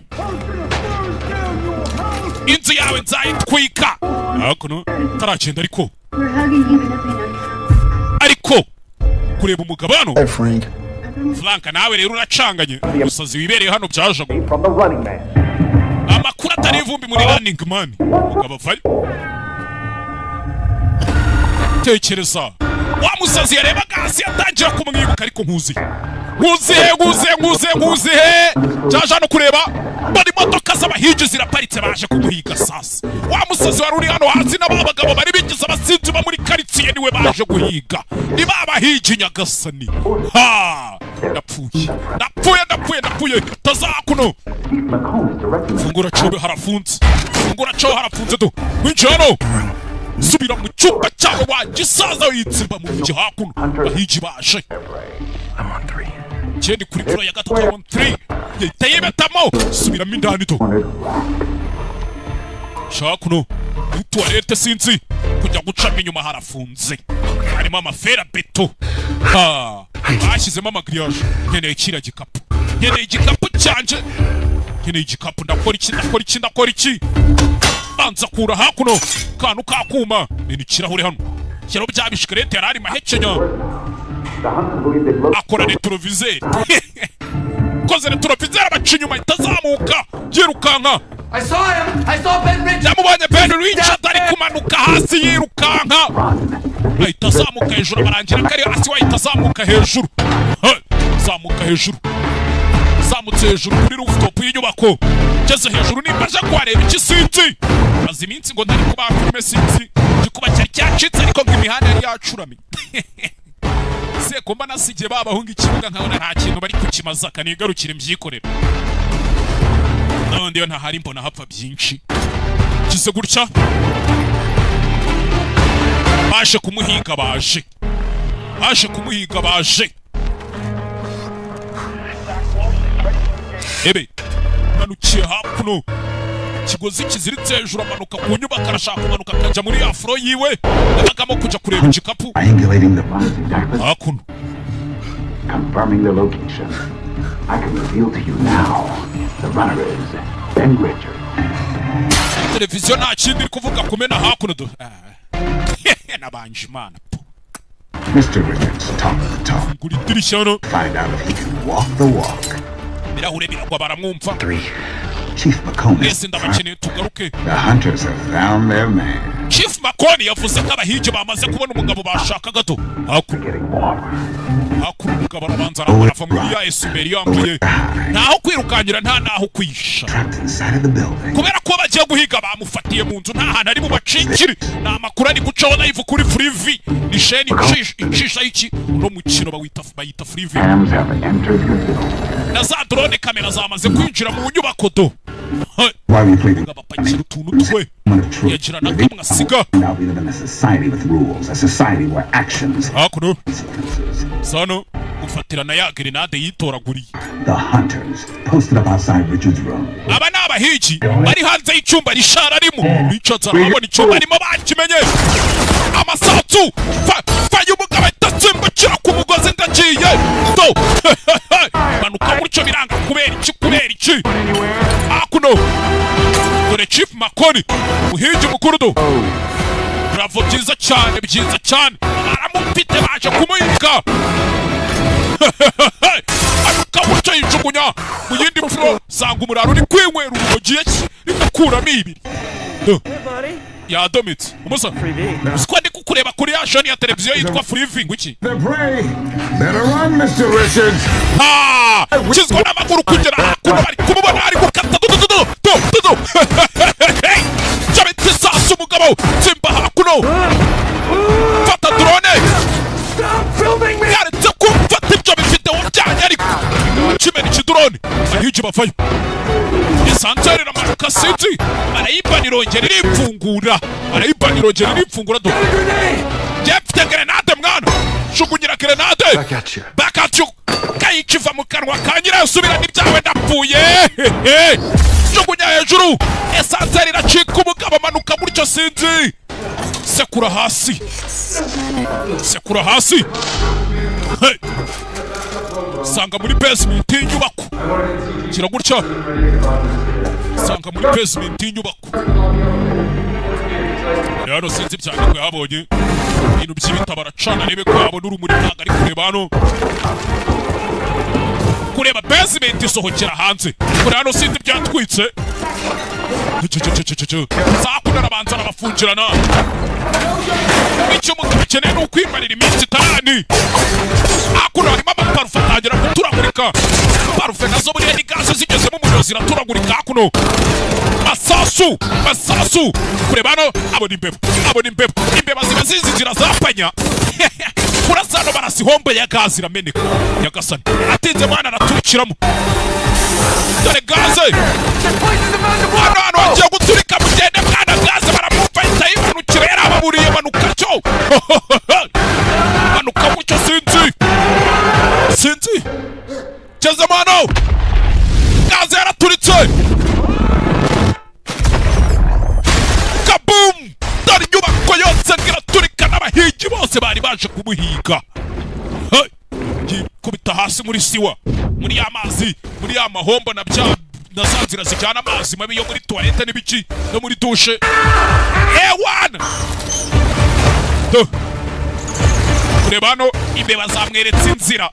inzu yawe nzayitwika hakuno taragenda ariko ariko kureba umugabano Frank nawe rero uracanganye umusazi wibereye hano byajago amakuru atari ivumbi muri running man ukabavayo tekereza wa musazi yareba gasi yatangira kumwibuka ariko nkuzihe cyaje hano kureba bari modoka z'abahigi ziraparitse baje kumuhiga sasa wa musazi wari uri hano hasi n'abagabo bari bigize abasinzi ba muri quartier niwe baje guhiga ni babahigi nyagasani ndapfuye tazakuno fungura cobe harafunze do winjano subira mu cyumba cyawe wagisaza witsimba mu gihe hakuno bahigi baje Jendi kuri kuro ya gatatu on 3 yiteye betamo subiramo indani to shakuno utoilette sinzi kujya gucamo inyuma harafunze harimo amafera beto bashyizemo amagriage nkeneye kira gikapu nkeneye igikapu cyanje nkeneye igikapu ndakora iki banza kura hakuno kantu kakuma ni ikirahure hano cyero byabishikarete yarari mahekenya akora retroviseur koze retroviseur abaca inyuma itazamuka yirukanka I saw Ben Richards. yamubonye Ben Richards ari kumanuka hasi yirukanka ahita azamuka hejuru abarangira kari hasi wahita azamuka hejuru zamutse hejuru kuri rooftop y'inyubako ngeze hejuru nimbaje kwareba ikisinzi maze iminsi ngo ndari kuba filime sinzi gikuba cyari cyacitse ariko ngo imihanda yari yacuramye se komba nasigiye babahunga ikibuga nkabona nta kintu bari kukimaza kanigarukira imyikorera None yo ntahari mbona hapfa byinshi. Kize gutya. Baje kumuhiga baje. Baje kumuhiga baje. Ebe. Manukiye hakuno. Kigozi kiziritse hejuru amanuka ku nyubako arashaka kumanuka akajya muri afro yiwe. Agamo kuja kureba igikapu. Triangulating the bouncing diapers. Hakuno. Confirming the location. I can reveal to you now. The runner is Ben Richard. Televiziyo nta kindi kuvuga kumena hakuno do. Nabanje imana. Mr. Richards, top of the top. Nguri dirishano. Find out if he can walk the walk. Birahure biragwa baramwumva. 3. Chief McCone. Yes, ndabakeneye tugaruke. The hunters have found their man. Chief McCone yavuze ko abahigi bamaze kubona umugabo bashaka gato. Hakuno umugabo arabanza arava muri ya esuberi yambuye. Ntaho kwirukanyira nta naho kwisha. Kubera ko bagiye guhiga bamufatiye mu nzu nta hantu ari mu bacikiri. Nta makuru ari gucaho live kuri Freevee. Ni sheni icisha iki no mukino bayita Freevee. Na za drone kamera zamaze kwinjira mu nyubako do. Bapakira utuntu twe. Yagira na kamwe asiga. Hakuno. Sano ufatirana ya grenade yitoraguriye. The hunters posted up outside Richard's room. Aba nabahigi bari hanze y'icyumba rishara arimo. Richards arabona icyumba arimo bakimenye. Amasatsu fayo umugabo itatsimbukira ku mugozi ndagiye. Do. Manuka gutyo biranga kubera iki. Hakuno. Dore Chief McCone uhigi mukuru do. Bravo byiza cyane. Aramufite baje kumuhiga. Anuka gutyo yijugunya mu yindi mfuro sanga umuraro uri kwinywera urugiye rikukuramo ibiri. Ya domit umusa uko ndi kukureba kuri ya shoni ya televiziyo yitwa Freevee ngwiki. The prey. Better run, Mr. Richards. Kizwa n'amaguru kugera hakuno bari kumubona ari gukata do. Jabiti sasa umugabo simba hakuno. Fata drone. Stop filming me. Yaretse kumfata ibyo bifite ubyanya ariko kimena iki drone. Ahiji bafayo. Sankara na manuka city. Arayibanirongera iripfungura do. Jefte grenade mwana. Shukunyira grenade. Back at you. Kayikiva mu kanwa kanyira subira n'ibyawe ndapfuye. Shukunya hejuru. Sankara iracika umugabo amanuka gutyo sinzi. Sekura hasi. Hey. Sanga muri basement y'inyubako. Kira gutya. Sanga muri basement y'inyubako. Rero sinzi cyane ko yabonye ibintu by'ibitaba baracana rebe ko yabona urumuri ntago ari kureba hano. Kureba basement isohokera hanze. Kuri hano sinzi byatwitse. Sakuna rabanza abafungirana. Icyo mugabo akeneye ni ukwimarira iminsi itarani. Hakuno harimo amaparufe atangira guturagurika. Parufe nazo buriya ni gaze zigezemo umuriro ziraturagurika hakuno. Masasu. Kureba hano abona imbeho. Imbeba ziba zizinzira zapanya. Kurasa hano barasihombe ya gaze irameneka. Nyagasani atinze mwana araturikiramo. Dore gaze. Hano wagiye guturika mugende mwana gaze baramumva itayimanukira yarababuriye manuka cyo. Manuka mucyo sinzi. Cheza mano. Gaze yaraturitse. Kaboom. Dore nyubako yose iraturika n'abahigi bose bari baje kumuhiga. Kubita hasi muri siwa. Muri amazi, muri amahombo na bya nazanzira zijyana amazi mabi yo muri toilette n'ibiki no muri douche. Ewan. Kurebano imbeba zamweretse inzira.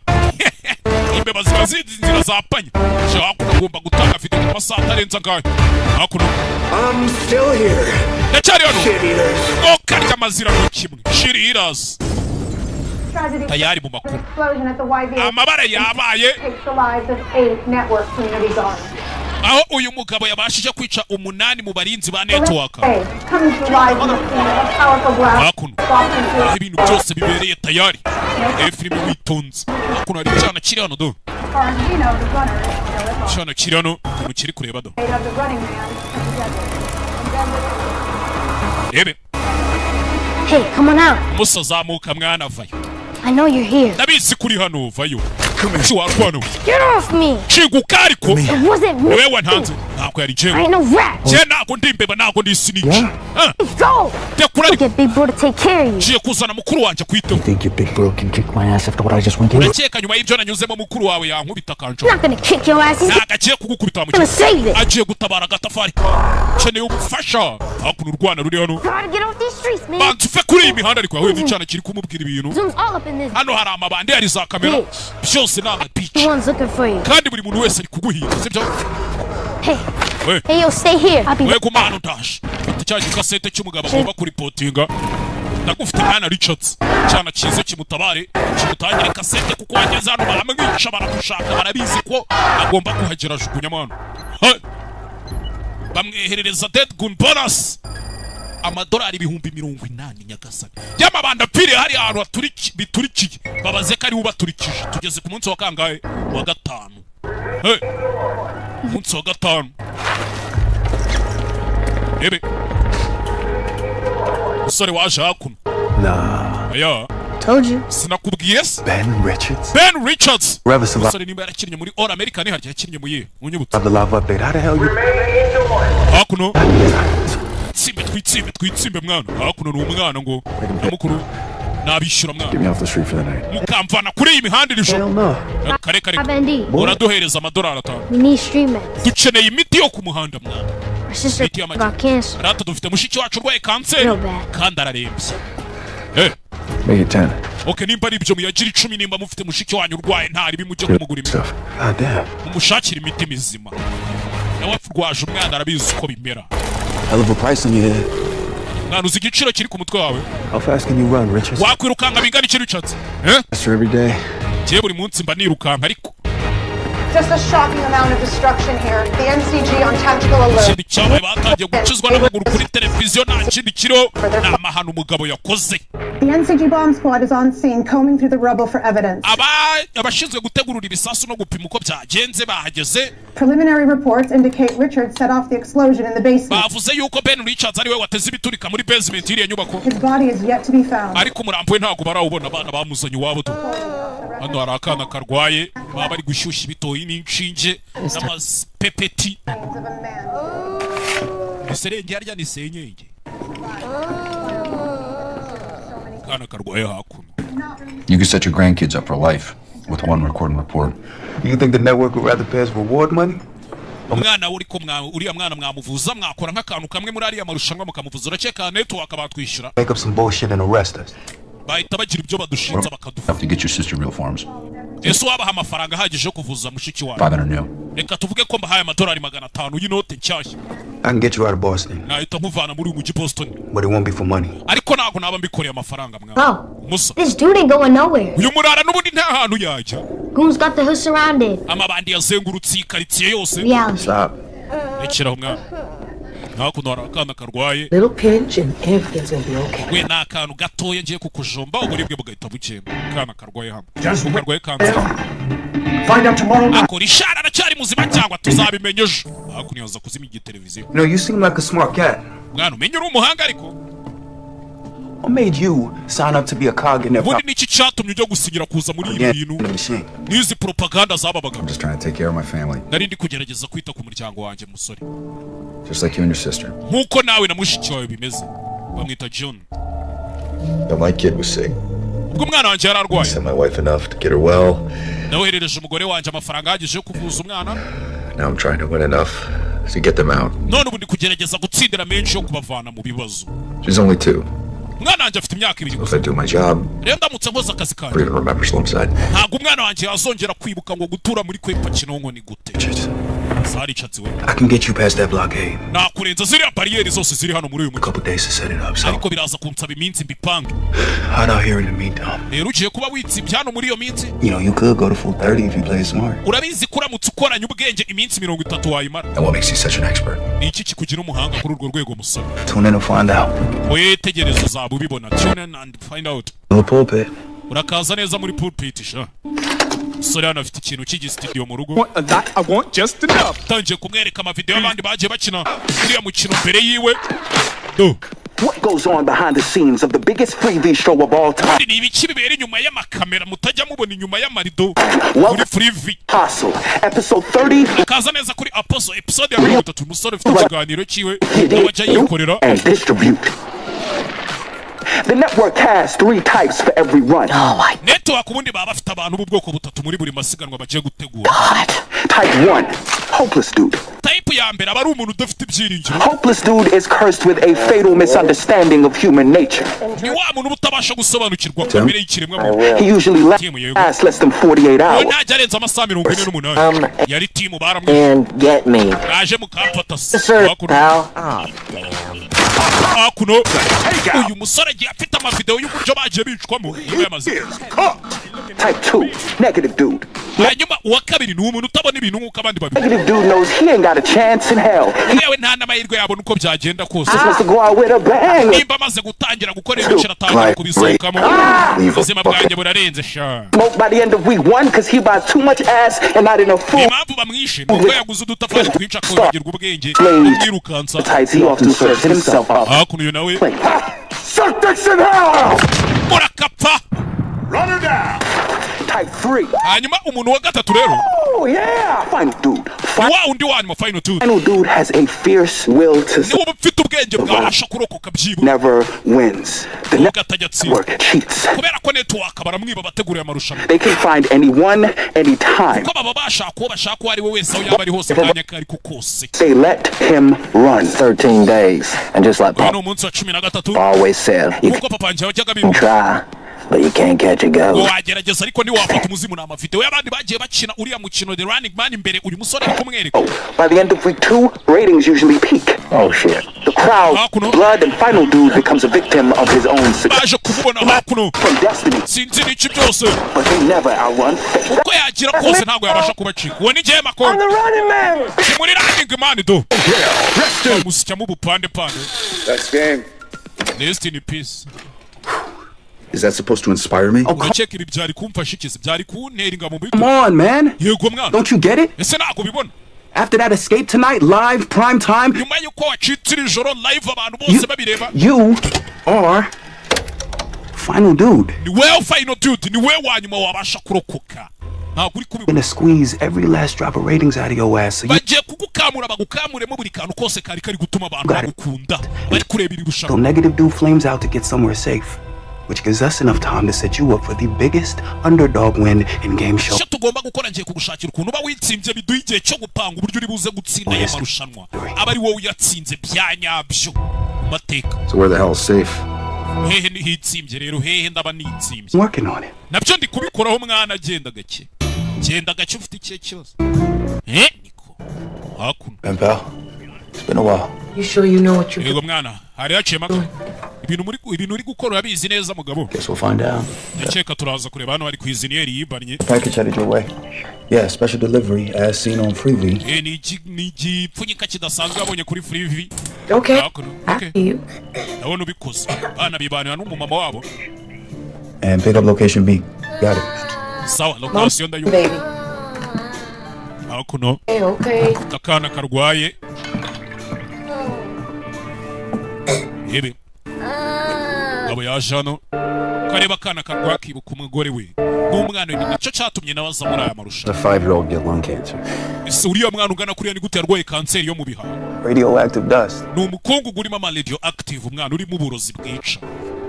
Imbeba ziba zinzira zapanya. Shaka kugomba gutanga video mu masaha atarenza ngayo. Hakuno. I'm still here. Ndacyari hano. Okarya amazira mu kimwe. Shiriras. Tayari mu makuru. Amabara yabaye. Aho uyu mugabo yabashije kwica 8 mu barinzi ba network. Hakuno. Ibintu byose bibereye tayari. filime witonze hakuno hari icyana kiri hano do icyana kiri hano ukuntu kiri kureba do rebe Hey, come on out. musa zamuka mwana vayo I know you're here. ndabizi kuri hano vayo warwano Get off me. chigukariko It wasn't me. wewe wantanze ntabwo yari I ain't no rat. je ntabwo ndi imbeba ntabwo ndi snitch Go. tekura Get big bro to take care of you. ngiye kuzana mukuru wanjye kwiteho Think your big bro can kick my ass after what I just went through? urakeka nyuma y'ibyo nanyuzemo mukuru wawe yankubita kanjo I'm not gonna kick your ass. He's ntabwo agiye kugukubita mu gonna save it. agiye gutabara agatafari ukeneye ubufasha hakuno urwana ruri hano Gotta get off these streets, man. bantu uve kuri iyi mihanda ariko yahuye n'icyana kiri kumubwira ibintu Zoom's all up in this. hano hari amabandi hari za kamera byose ni amabici The one's looking for you. kandi buri muntu wese ari kuguhiga sibyo Hey. we Hey, yo, stay here. I'll be we ku mwana utaje ufite cya gikasete cy'umugabo agomba kuripotinga ndagufite mwana Richards cyana cyiza kimutabare kimutangire kasete kuko wageze hano baramwica baramushaka barabizi ko agomba kuhagera jugunya mwana bamweherereza dead gun bonus amadolari 80,000 nyagasani y'amabanda pire hari ahantu biturikiye babaze ko ari ubaturikije tugeze ku munsi wa kangahe wa gatanu munsi wa gatanu ebe usore waje hakuno Nah. aya told you. sinakubwiye se Ben Richards. Ben Richards Reverse usore nimba yarakinnye muri All American harya yakinnye mu ye munyibutse Of the love update. How the hell you? hakuno twitsimbe mwana hakuno ni umwana ngo namukuru nabishyura Get mwana me off the street for the night. mukamvana kuri iyi mihanda iri Hell joro no. kare Abendi. uraduhereza amadolari 5 We need street meds. dukeneye imiti yo ku muhanda mwana My sister imiti y'amagi got cancer. rata dufite mushiki wacu urwaye kanseri Real bad. kandi ararembye Make it 10. okay nimba ari ibyo muyagira 10 nimba mufite mushiki wanyu urwaye ntari bimujye kumugura imiti Stuff. God damn. mumushakira imiti mizima nawe rwaje umwana arabizi uko bimera Hell of a price on your head. mwana uzi igiciro kiri ku mutwe wawe How fast can you run, Richards? wakwirukanga bingana iki Richards Faster every day. njye buri munsi mba nirukanka ariko Just a shocking amount of destruction here. The NCG on tactical alert. ikindi cyabaye batangiye gukizwa n'amaguru kuri televiziyo nta kindi kiro ni amahano umugabo yakoze The NCG bomb squad is on scene, combing through the rubble for evidence. abashinzwe gutegurura ibisasu no gupima uko byagenze bahageze Preliminary reports indicate Richard set off the explosion in the basement. bavuze yuko Ben Richards ariwe wateze ibiturika muri basement y'iriya nyubako His body is yet to be found. ariko umurambo we ntabwo barawubona abana bamuzanye iwabo tu hano hari akana karwaye baba bari gushyushya ibitoyi n'inshinge n'amapepeti iserenge harya ni senyenge akana karwaye hakuno. You can set your grandkids up for life with one recording report. You think the network would rather pay us reward money? umwana uriya mwana mwamuvuza mwakora nk'akantu kamwe muri ariya marushanwa mukamuvuza urakeka network batwishyura Make up some bullshit and arrest us. bahita bagira ibyo badushinza bakadufa Have to get your sister real forms. ese wabaha amafaranga ahagije yo kuvuza mushiki wawe 500 new. reka tuvuge ko mbahaye amadolari 500 y'inote nshyashya I can get you out of Boston, nahita nkuvana muri uyu mujyi Boston but it won't be for money. ariko ntabwo naba mbikoreye amafaranga mwana musa This dude ain't going nowhere. uyu murara n'ubundi nta hantu yajya Goons got the hood surrounded. amabandi yazengurutse iyi karitsiye yose Reality. Stop. rekeraho mwana hakuno hari akana karwaye Little pinch and everything's gonna be okay. we ni akantu gatoya ngiye kukujomba uburibwe bugahita bugenda akana karwaye hano Just karwaye kanseri find out tomorrow night. akora ishara aracyari muzima cyangwa tuzabimenya ejo hakuno yaza kuzima igiteleviziyo You know, you seem like a smart cat. mwana umenya uri umuhanga ariko What made you sign up to be a cog in their ubundi niki cyatumye ujya gusinyira kuza muri ibi bintu machine? n'izi propaganda zababaga Just trying to take care of my family. nari ndi kugerageza kwita ku muryango wanjye musore Just like you and your sister. nk'uko nawe na mushiki wawe bimeze bamwita John But my kid was sick. ubwo umwana wanjye yari arwaye Sent my wife enough to get her well. nawoherereje umugore wanjye amafaranga ahagije yo kuvuza umwana Now I'm trying to win enough to get them out. none ubu ndi kugerageza gutsindira menshi yo kubavana mu bibazo She's only 2. umwana wanjye afite imyaka 2 If gusa I do my job, rero ndamutse nkoze akazi I'll kanjye even remember Slumside. ntabwo umwana wanjye yazongera kwibuka ngo gutura muri kwepa kinonko ni gute zaricatsi we I can get you past that blockade. nakurenza ziriya bariyeri zose ziri hano muri uyu A mujyi couple days to set it up, so ariko biraza kunsaba iminsi mbipange hot out here in the meantime. rero ugiye kuba witsibye hano muri iyo minsi You know, you could go to full 30 if you play smart. urabizi ko uramutse ukoranye ubwenge iminsi 30 wayimara And what makes you such an expert? ni iki kikugira umuhanga kuri urwo rwego musore Tune in to find out. wetegereza uzaba ubibona tune in and find out The pulpit. urakaza neza muri pulpit sha sore hano afite ikintu cy'igi studio mu rugo I want just enough. Tangiye kumwereka amavideo y'abandi bagiye bakina uriya mukino mbere yiwe do. What goes on behind the scenes of the biggest Freevee show of all time? Ni ibiki bibera inyuma y'amakamera mutajya mubona inyuma y'amarido muri Freevee. Apostle, episode 30. Kaza neza kuri Apostle episode ya 30 umusore ufite ikiganiro cyiwe n'abajya yikorera. And distribute. The network has 3 types for every run. Network ubundi baba bafite abantu b'ubwoko butatu muri buri masiganwa bagiye gutegura. Type 1, hopeless dude. Type ya mbere aba ari umuntu udafite ibyiringiro. Hopeless dude is cursed with a fatal misunderstanding of human nature. Ni wa muntu utabasha gusobanukirwa kamere y'ikiremwa muntu. He usually lasts less than 48 hours. Ntajya arenza amasaha 48. Yari team baramwe. And get me. Naje mukamfata. Sir, pal. Oh, damn. Kuno uyu musore agiye afite amavideo y'uburyo bagiye bicwamo yamaze. Type 2, negative dude. Hanyuma uwa kabiri ni umuntu utabona ibintu nk'uko abandi babiri. Negative dude knows he ain't got a chance in hell. Yewe nta n'amahirwe yabona uko byagenda kose. Supposed to go out with a bang. Nimba amaze gutangira gukora ibiciro atangira kubisohokamo. Ubuzima bwanjye burarenze sha. Smoke by the end of week 1 because he buys too much ass and not enough food. Impamvu bamwishe nuko yaguze udutafari twica kwibagirwa ubwenge umwirukansa. He often serves himself up. Kuno nawe. Suck this in hell! Murakapfa. Run her down! Type 3. Hanyuma umuntu wa gatatu rero. Oh yeah! Final dude. Wa undi wanyuma final dude. Final dude has a fierce will to niwe mfite ubwenge bwabasha kurokoka byibu. Never wins. The network cheats. Kubera ko network baramwiba bategura amarushanwa. They can find anyone, anytime. Kuko baba bashaka ari we wese aho yaba ari hose kanya kari kukose. They let him run 13 days and just like Papa always said, you can try, but you can't catch a ghost. Wagerageza ariko ni wafata umuzimu na amavideo y'abandi bagiye bakina uriya mukino The Running Man imbere uyu musore ari kumwereka. By the end of week 2, ratings usually peak. Oh shit. The crowd, blood, and final dude becomes a victim of his own success. From destiny. Sinzi n'iki byose. But they never outrun fate. Uko yagira kose ntabwo yabasha kubacika. Uwo ni Jema ko. I'm the running man. Muri Running Man do. Musya mu bupande pande. That's game. Rest in peace. Is that supposed to inspire me? Urachekira ibyari kumfasha ikisi byari kunteringa mu Come on, man. Yego mwana. Don't you get it? Ese nako bibona. After that escape tonight, live, prime time. Nyuma yuko wacitira ijoro live abantu bose babireba. You are final dude. Ni wewe final dude, ni wewe wanyuma wabasha kurokoka. Gonna squeeze every last drop of ratings out of your ass. Bagiye kugukamura bagukamuremo buri kantu kose kari gutuma abantu bagukunda. Bari kurebira irushanwa. So negative dude flames out to get somewhere safe, which gives us enough time to set you up for the biggest underdog win in game show. Icyo tugomba gukora ngiye kugushakira ukuntu uba witsinze biduha igihe cyo gupanga uburyo uri buze gutsinda aya marushanwa. Aba ari wowe uyatsinze byanyabyo mateka. So where the hell is safe? Hehe ni hitsimbye rero hehe ndaba nitsimbye. Working on it. Nabyo ndi kubikoraho mwana agenda gake. Genda gake ufite ikihe kibazo. Niko. Hakuno. Pal, it's been a while. You sure you know what you're doing? Yego mwana, hari yaciye maka. Ibintu uri gukora urabizi neza mugabo. Guess we'll find out. Ndakeka turaza kureba hano hari ku iziniyeri yibanye. Package headed your way. Yeah, special delivery as seen on Freevee. Ni igipfunyika kidasanzwe abonye kuri Freevee. Okay. Okay. Ndabona ubikoze. Bana bibanira n'umumama wabo. And pick up location B. Got it. Sawa, location ndayo. Baby. Hakuno. Okay. Akana karwaye. Yebe. Abo yashano. Kareba kana karwa kibuka umugore we. N'umwana we nicyo cyatumye nabaza muri aya marushanwa. A 5-year-old get lung cancer. Ese uriya mwana ungana kuriya ni gute yarwaye kanseri yo mu bihaha? Radioactive dust. Ni umukungu urimo ama radioactive umwana urimo uburozi bwica.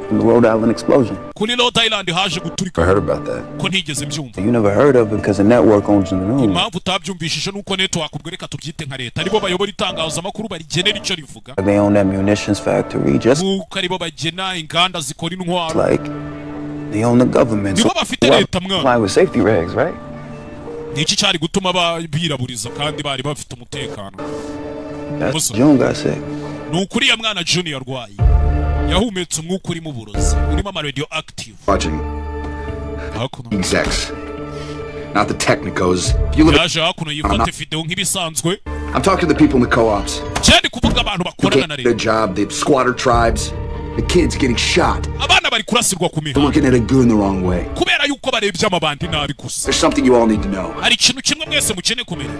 From the Rhode Island explosion. Kuri Rhode Island haje guturika. I heard about that. Ko ntigeze mbyumva. You never heard of it because the network owns the news. Impamvu utabyumvishije nuko network ubwereka tubyite nka leta aribo bayobora itangazamakuru barigenera icyo rivuga. They own that munitions factory just aribo bagena inganda zikora intwaro. Like they own the government. Nibo bafite leta mwana. Comply with safety regs, right? Niki cyari gutuma biraburiza kandi bari bafite umutekano. That's June got sick. Nukuri ya mwana Junior yarwaye. Yahumetse umwuka urimo uburozi urimo ama radioactive. Watching execs, not the technicos. You live yaje hakuno yifate video nk'ibisanzwe. I'm talking to the people in the co-ops. Cyane kuvuga abantu bakorana na their job, the squatter tribes. The kid's getting shot. Abana bari kurasirwa ku mihanda. Looking at a goon the wrong way. Kubera yuko barebye amabandi nabi gusa. There's something you all need to know. Hari ikintu kimwe mwese mukene kumenya.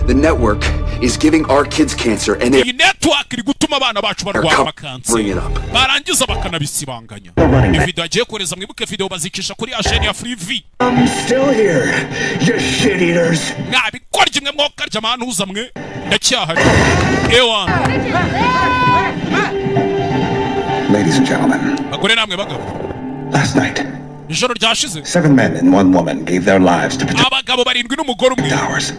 The network is giving our kids cancer and they network iri gutuma abana bacu barwara cancer. Barangiza bakanabisibanganya. Video agiye koreza mwibuke video bazikisha kuri Asheni ya Free V. I'm still here. You shit eaters. Nabikorye mwe mwokarya amanu uza mwe. Ndacyahari. Ewa. Ladies and gentlemen. Bagore namwe bagabo. Last night. 7 men and 1 woman gave their lives to protect ours.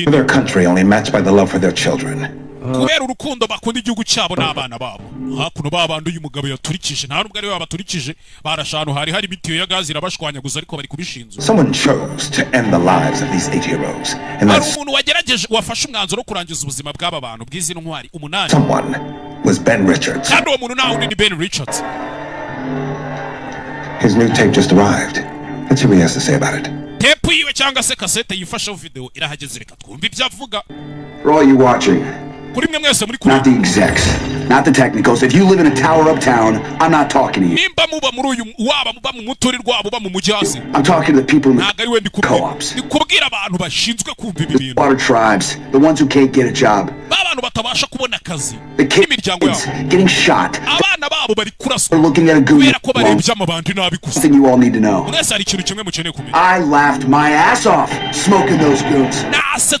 Their country only matched by the love for their children. Kubera urukundo bakunda igihugu cyabo n'abana babo. Hakuno babandu uyu mugabo yaturikije nta nubwo ari we baturikije barashanu hari mitiyo ya gazi irabashwanyaguza ariko bari kubishinzwe. Someone chose to end the lives of these 8 heroes. And that's umuntu wagerageje wafashe umwanzuro kurangiza ubuzima bw'aba bantu bw'izi ntwari 8. Someone was Ben Richards. Kandi uwo muntu nawe ni Ben Richards. His new tape just arrived. Let's hear what he has to say about it. Tape yiwe cyangwa se cassette yifashe video irahageze reka twumve ibyo avuga. For all you watching, not the execs, not the technicals. If you live in a tower uptown, I'm not talking to you. I'm talking to the people in the co-ops. The water tribes, the ones who can't get a job. The kids getting shot. They're looking at a goon. Something you all need to know. I laughed my ass off smoking those goons. Laughing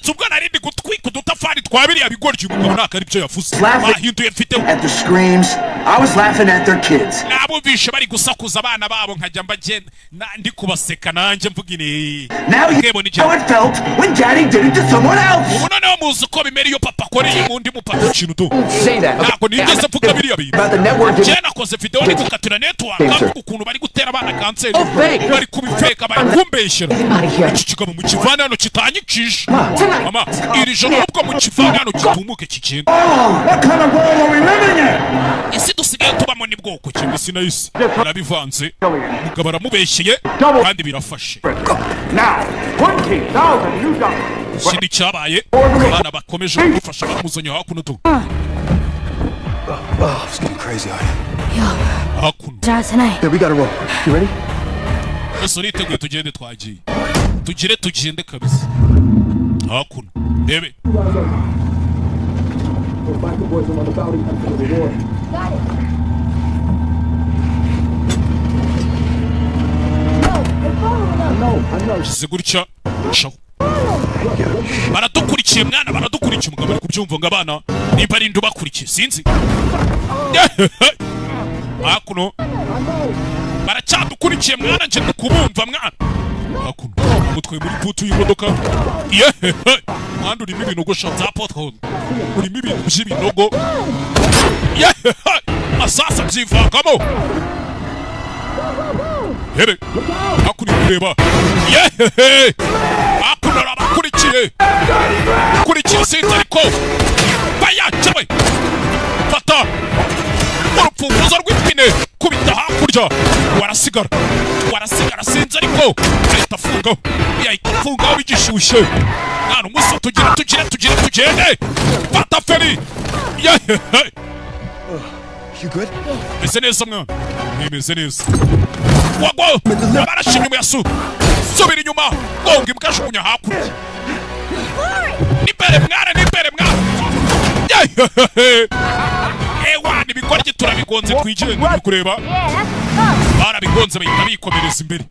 at the screams. I was laughing at their kids. Now you know how it felt when Daddy did it to someone else. Say that. About the network. What kind of world are we living in? Isi dusigaye tubamo ni bwoko kimwe sinayisi nabivanze mugabo aramubeshyeye kandi birafashe. Now 20,000 new dollars. Shindi cyabaye abana bakomeje gufasha bamuzanye hakuno tu. Oh, it's getting crazy out here. Hakuno. Yeah, we gotta roll. You ready? Ese uriteguye tugende twagiye. Tugende kabisa. Hakuno. Debe. Zigurcha shaw. Baradukurikiye mwana baradukurikiye umugabo ari kubyumva ngo abana nimba ari ndu bakurikiye sinzi. Hakuno. Baracyadukurikiye mwana nje kubumva mwana. Hakuno. Umutwe muri putu y'imodoka. Mwana uri ibintu gusha za pothole. Uri ibintu by'ibinogo. Masasa byivangamo. Here. Hakuno kureba. Hakuno abakurikiye. Kurikiye sinzi ariko. Baya cyawe. Fata. Urupfunguzo rw'ipine kubita hakurya. Warasigara sinzi ariko. Ahita afunga. Yahita afunga bigishyushye. Mwana umusa tugende. Fata feri. You good? Meze neza mwana. Meze neza. Wagwa. Barashimye inyuma ya su. Subira inyuma. Gonga imbwashukunya hakurya. Nibere mwana. Ewa nibikorye turabigonze twijire muri kureba. Barabigonze bahita bikomereza imbere.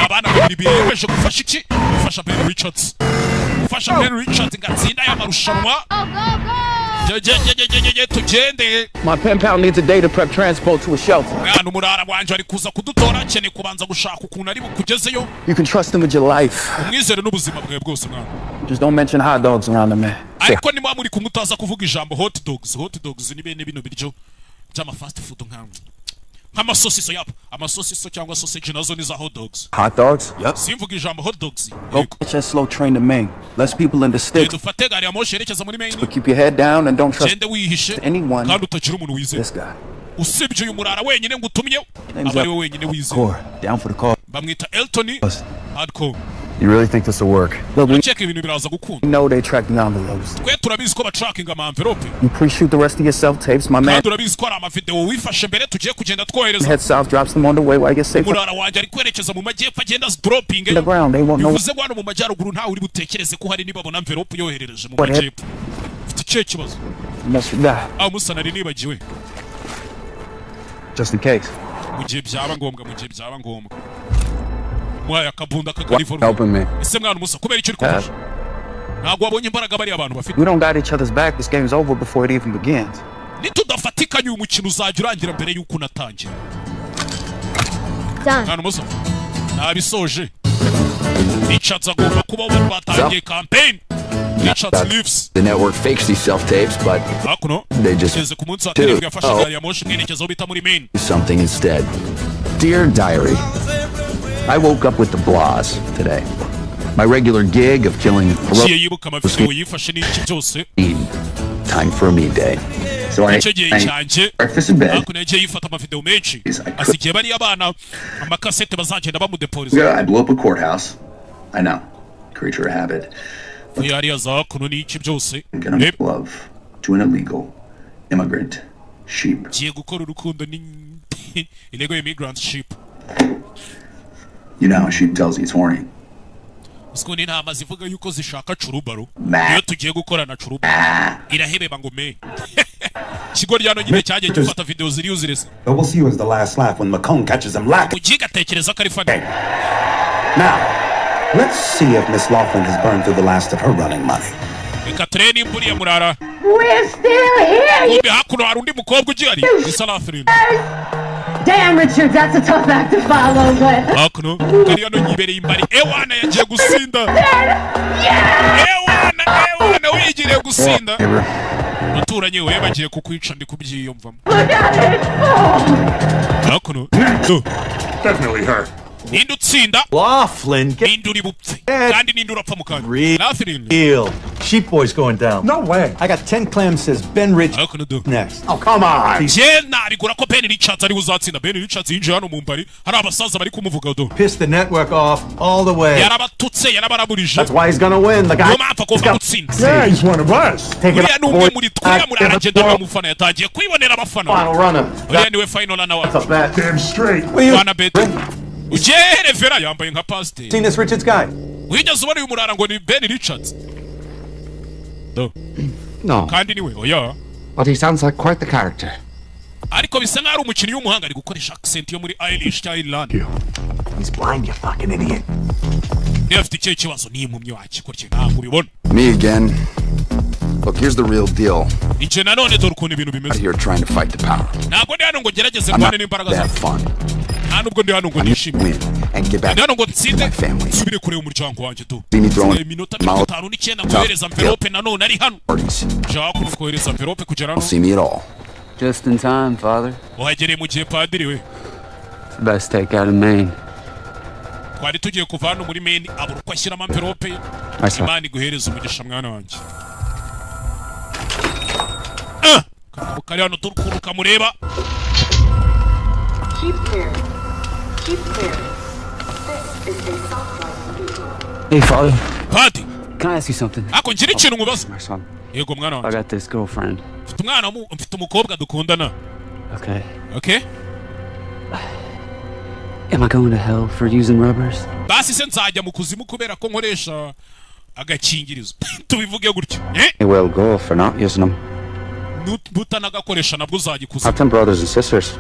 Abana babiri biyemeje gufasha iki? Gufasha Ben Richards. Ngatsinda y'amarushanwa. Tugende. My pen pal needs a day to prep transport to a shelter. Mwana umurara wanje ari kuza kudutora cyane kubanza gushaka ukuntu ari bukugezeyo. You can trust him with your life. Umwizere n'ubuzima bwawe bwose mwana. Just don't mention hot dogs around the man. Ariko ni muri kumutaza kuvuga ijambo hot dogs ni bene bino biryo cyama fast food nk'amasosiso yapo amasosiso cyangwa sausage nazo ni za hot dogs. Hot dogs? Yep. Simvuga ijambo hot dogs. Go catch that slow train to Maine. Less people in the sticks. Dufate gari ya moshi yerekeza muri Maine. But keep your head down and don't trust anyone. Kandi utakira umuntu wizeye. This guy. Usibye uyu murara wenyine ngutumye. Abari we wenyine wizeye. Down for the call. Bamwita Elton Hardcore. You really think this will work? Look, we know they track the envelopes. You pre-shoot the rest of your self-tapes, my man. Head south, drops them on the way while I get safe. On the ground, they won't know. Just in case. Helping me. We don't got each other's back. This game's over before it even begins. The network fakes these self-tapes, but they just do something instead. Dear Diary, I woke up with the blahs today. My regular gig of killing time for a me day. So I breakfast in bed. I blew up a courthouse. I know. Creature of habit. I'm gonna make love to an illegal immigrant sheep. You know how sheep tells you it's horny. But we'll see you as the last laugh when Macomb catches him lacking. Now, let's see if Miss Laughlin has burned through the last of her running money. We're still here! Damn, Richard, that's a tough act to follow, but... Definitely her. Laughlin, real. Sheep boy's going down. No way. I got 10 clams, says Ben Rich next. Oh, come on. Piss the network off all the way. That's why he's gonna win. The guy. Yeah, he's one of us. Take it up, boy. Final runner. That's a bet. Damn straight. Seen this Richards guy? No. But he sounds like quite the character. He's blind, you fucking idiot. Me again. Look, here's the real deal. You're trying to fight the power. I'm not to have fun. I need to win and get back to my family. See me throwing parties. Don't see me at all. Just in time, Father. It's the best takeout in Maine. Keep clear. Keep clear. This is a soft life. Hey, Father. Paddy. Can I ask you something? My son. I got this girlfriend. Okay. Okay? Am I going to hell for using rubbers? He will go for not using them. I have 10 brothers and sisters.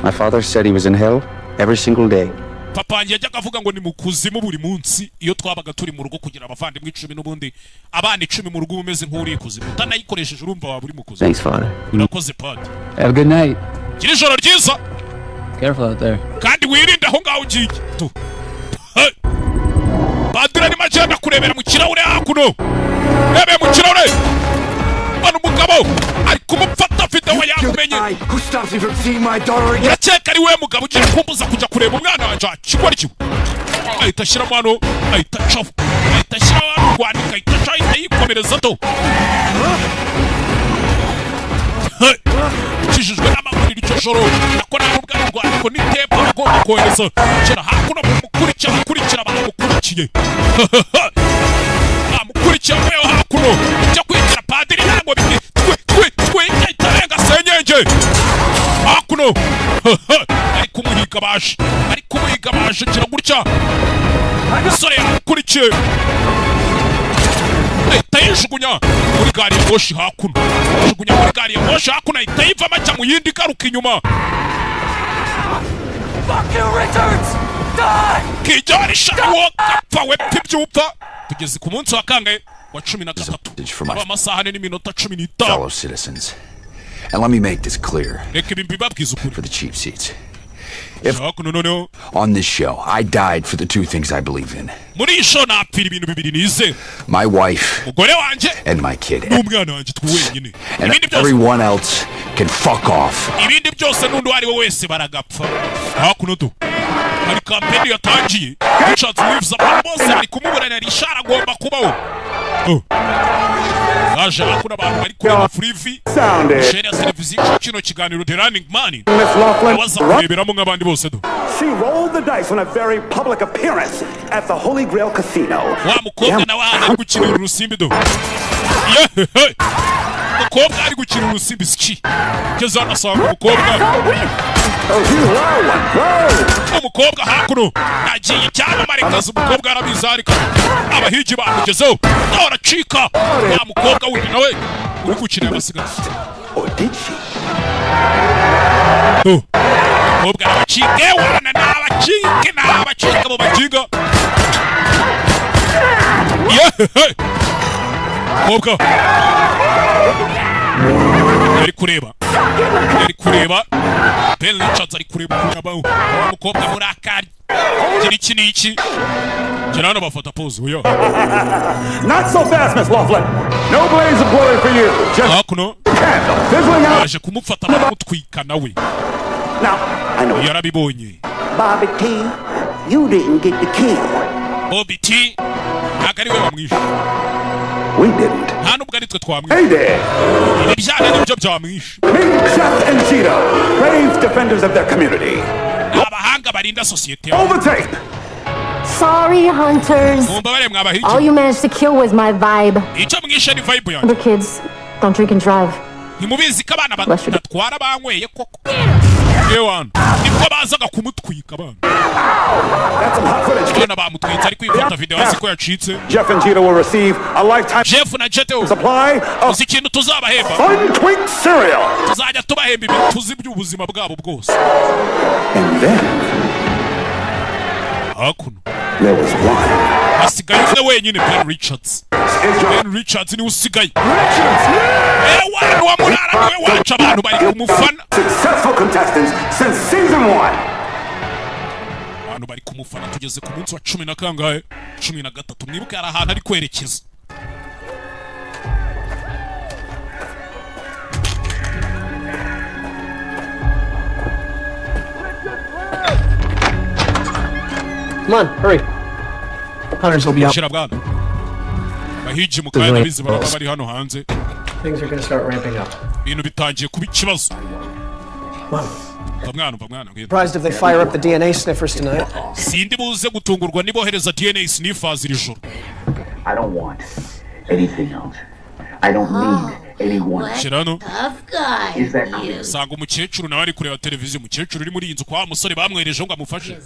My father said he was in hell every single day. Papa yajyaga avuga ngo ni mukuzimu buri munsi iyo twabaga turi mu rugo kugira abavandimwe 10 n'ubundi abana 10 mu rugo umeze nk'uri kuzimu utanayikoresheje urumva waba uri mukuzimu. Thanks, Father. Urakoze Pad. Have a good night. Gira ijoro ryiza. Careful out there. Kandi wirinde aho ngaho ugiye. Padre ni majana kurebera mu kirahure hakuno. Rebe mu kirahure. Bano mugabo ari kumufata video yakumenye. Who stops me from seeing my daughter again? Urakeka ari we mugabo ugiye kumbuza kujya kureba umwana wanje kigwa aricyo. Ahita ashyira mano, ahita chafu. Ahita ashyira abantu kwandika, ahita ahita yikomereza to. Kijijwe n'amaguru icyo ijoro nako nta nubwo ari urwandiko n'itempo bagomba kohereza kera hakuno mukurikira bamukurikiye bamukurikira mweho hakuno ujya kwitira padiri ntabwo twitarenga senyenge hakuno ari kumuhiga baje kira gutya umusore yamukurikiye ahita yijugunya muri gari ya moshi hakuno ahita yivamo ajya mu yindi igaruka inyuma kijarisha wo kapfa we p'ibyupfa tugeze ku munsi wa kangahe wa 13 aba amasaha n'iminota 15 fellow citizens. And let me make this clear for the cheap seats. If on this show I died for the two things I believe in, my wife and my kid, and everyone else can fuck off. hari kampeni yatangiye Richard Reeves abantu bose bari kumuburanira ishara agomba kubaho aje hakuna abantu bari kureba Freevy share televiziyo kino kiganiro The Running Man waza kureberamo nk'abandi bose do She rolled the dice on a very public appearance at the Holy Grail Casino. Wa mukobwa na wana gukina urusimbi do mukobwa ari gukina urusimbi ski keza nasanga mukobwa umukobwa hakuno nagiye cyamamare kazi umukobwa arabizarika abahigi bamugezeho nawe aracika wa mukobwa wundi nawe uri gukina amasigaye umukobwa arabacike wana n'abacike mu bakinga umukobwa yari kureba Ben Richards ari kureba kunabaho umukobwa murakari kiri iki niki kirano bafata pose uyo Not so fast, Miss Laughlin. No blaze of glory for you. Just hakuno fizzling out. aje kumufata baramutwika nawe Now, I know yarabibonye Bobby T, you didn't get the key. Bobby T nagari we bamwishe We didn't. nta nubwo ari twe twamwishe Hey there. ibyana nibyo byamwishe Meet Jeff and Cheeto, brave defenders of their community. abahanga barinda societe Hold the tape. Sorry, hunters. All you managed to kill was my vibe. icyo mwishe ni vibe yanjye The kids don't drink and drive. ntimubizi ko abana batwara banyweye koko yewana nibwo bazaga kumutwika abana abana bamutwitse ari kwifata video hasi ko yacitse Jeff and Cheeto will receive a lifetime Jeff na Cheeto supply of ikintu tuzabahemba Fun Twink cereal. tuzajya tubahemba ibintu tuzi by'ubuzima bwabo bwose And then hakuno there was one. hasigaye umwe wenyine Ben Richards niwe usigaye ewana wa munara niwe waca abantu bari kumufana Successful contestants since season 1. abantu bari kumufana tugeze ku munsi wa 10 na kangahe 13 mwibuke hari ahantu ari kwerekeza Come on, hurry. Hunters will be out. bahiji mukanya bizi baraba bari hano hanze Things are going to start ramping up. ibintu bitangiye kuba ikibazo mwana Surprised if they fire up the DNA sniffers tonight. sindi buze gutungurwa nibohereza DNA sniffers iri joro I don't want anything else. I don't need anyone. Shirano sanga umukecuru nawe ari kureba televiziyo umukecuru uri muri iyi nzu kwa musore bamwereje ngo amufashe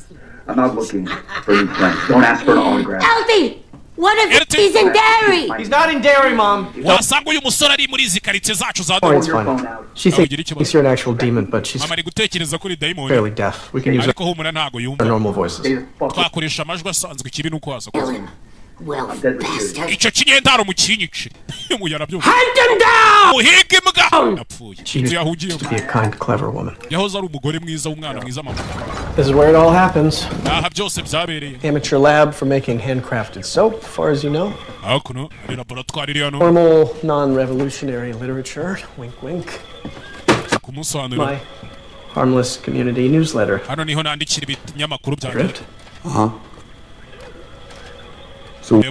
I'm not looking for any friends. Don't ask for an autograph. Alfie! What if he's in dairy? He's not in dairy, Mom. wasanga uyu musore ari muri izi karitsiye zacu za Oh, it's fine. She thinks you're an actual demon, but she's mama ari gutekereza kuri daimoni fairly deaf. We can use ariko humura ntago yumva our normal voices. twakoresha amajwi asanzwe ikibi nuko hasa Well, bastard. icyo kinyendaro mu kinyice muyarabyumva Hunt him down! muhige imbwa napfuye She used to be a kind, clever woman. yahoze ari umugore mwiza w'umwana mwiza mama This is where it all happens. aha byose byabereye Amateur lab for making handcrafted soap, far as you know. hakuno ari laboratoire iri hano Normal, non-revolutionary literature. Wink, wink. kumusobanurira My harmless community newsletter. hano niho nandikira ibinyamakuru byanjye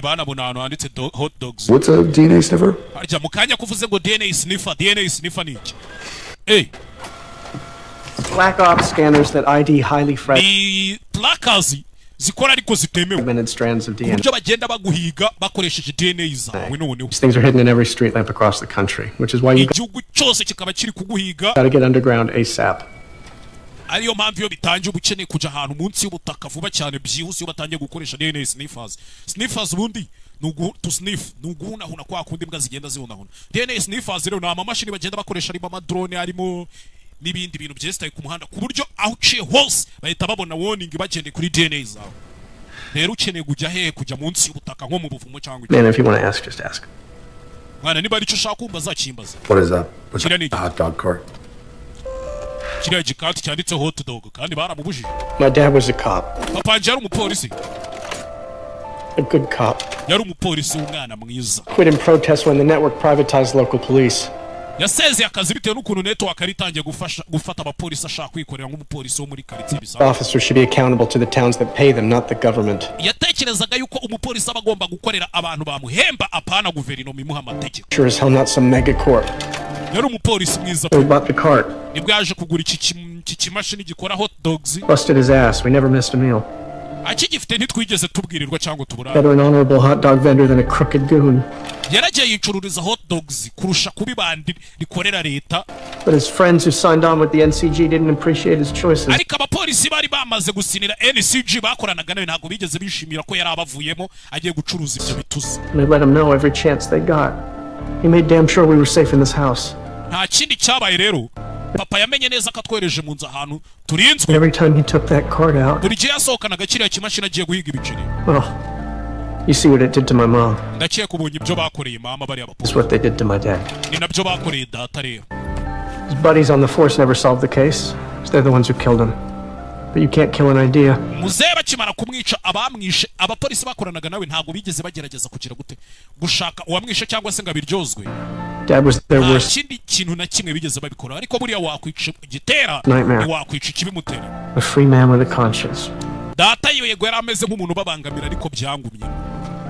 bana bunano handitse hot dogs What's a DNA sniffer? harya mukanya kuvuze ngo DNA sniffer ni iki black ops scanners that ID highly fragmented. Plakazi zikora ariko zitemewe. Strands of DNA. Kubyo bagenda baguhiga bakoresheje DNA zawe noneho. These things are hidden in every street lamp across the country, which is why you igihugu cyose kikaba kiri kuguhiga. Gotta get underground ASAP. Ariyo mpamvu yo bitangiye ubukeneye kuja ahantu munsi y'ubutaka vuba cyane byihuse yo batangiye gukoresha DNA sniffers. Sniffers bundi nugu to sniff nuguhunahuna kwa kundi mbwa zigenda zihunahuna. DNA sniffers rero ni amamashini bagenda bakoresha arimo amadrone arimo n'ibindi bintu byesitaye ku muhanda ku buryo aho uciye hose bahita babona warning bagende kuri DNA zawe. Rero ukeneye kujya hehe kujya munsi y'ubutaka nko mu buvumo cyangwa Man, if you want to ask, just ask. Mwana niba arico ushaka kumbaza kimbaza. What is that? What's a hot dog cart? Kiriya gikati cyanditse hot dog kandi baramubujije. My dad was a cop. Papa yari umupolisi. A good cop. Yari umupolisi w'umwana mwiza. Quit in protest when the network privatized local police. Yasezeye akazi bitewe n'ukuntu network ari itangiye gufata abapolisi ashaka kwikorera nk'umupolisi wo muri quartier bisa. Officers should be accountable to the towns that pay them, not the government. Yatekerezaga yuko umupolisi abagomba gukorera abantu bamuhemba apana guverinoma imuha amategeko. Sure as hell not some megacorp. Yari umupolisi mwiza. We bought the cart. Nibwo yaje kugura iki kimashini gikora hot dogs. Busted his ass. We never missed a meal. Akigifite ntitwigeze tubwirirwa cyangwa tubura. Better an honorable hot dog vendor than a crooked goon. Yaragiye yicururiza hot dogs kurusha kubibandi rikorera leta. But his friends who signed on with the NCG didn't appreciate his choices. Ariko abapolisi bari bamaze gusinira NCG bakoranaga nawe ntago bigeze bishimira ko yari abavuyemo agiye gucuruza ibyo bituzi. They let him know every chance they got. He made damn sure we were safe in this house. Nta kindi cyabaye rero. Papa yamenye neza ko atwereje mu nzu ahantu turinzwe. Every time he took that card out. Buri gihe yasohokanaga kiriya kimashini agiye guhiga ibiceri. Well, you see what it did to my mom. Ndakiye kubonye ibyo bakoreye mama bari abapolisi. That's what they did to my dad. Ni nabyo bakoreye data rero. His buddies on the force never solved the case. They're the ones who killed him. But you can't kill an idea. Muzee bakimara kumwica abamwishe abapolisi bakoranaga nawe ntago bigeze bagerageza kugira gute gushaka uwamwishe cyangwa se ngabiryozwe. Dad was their worst. Ikindi kintu na kimwe bigeze babikora ariko buriya wakwica igitera wakwica ikibimutera. A free man with a conscience. Data yego yari ameze nk'umuntu babangamira ariko byangumye.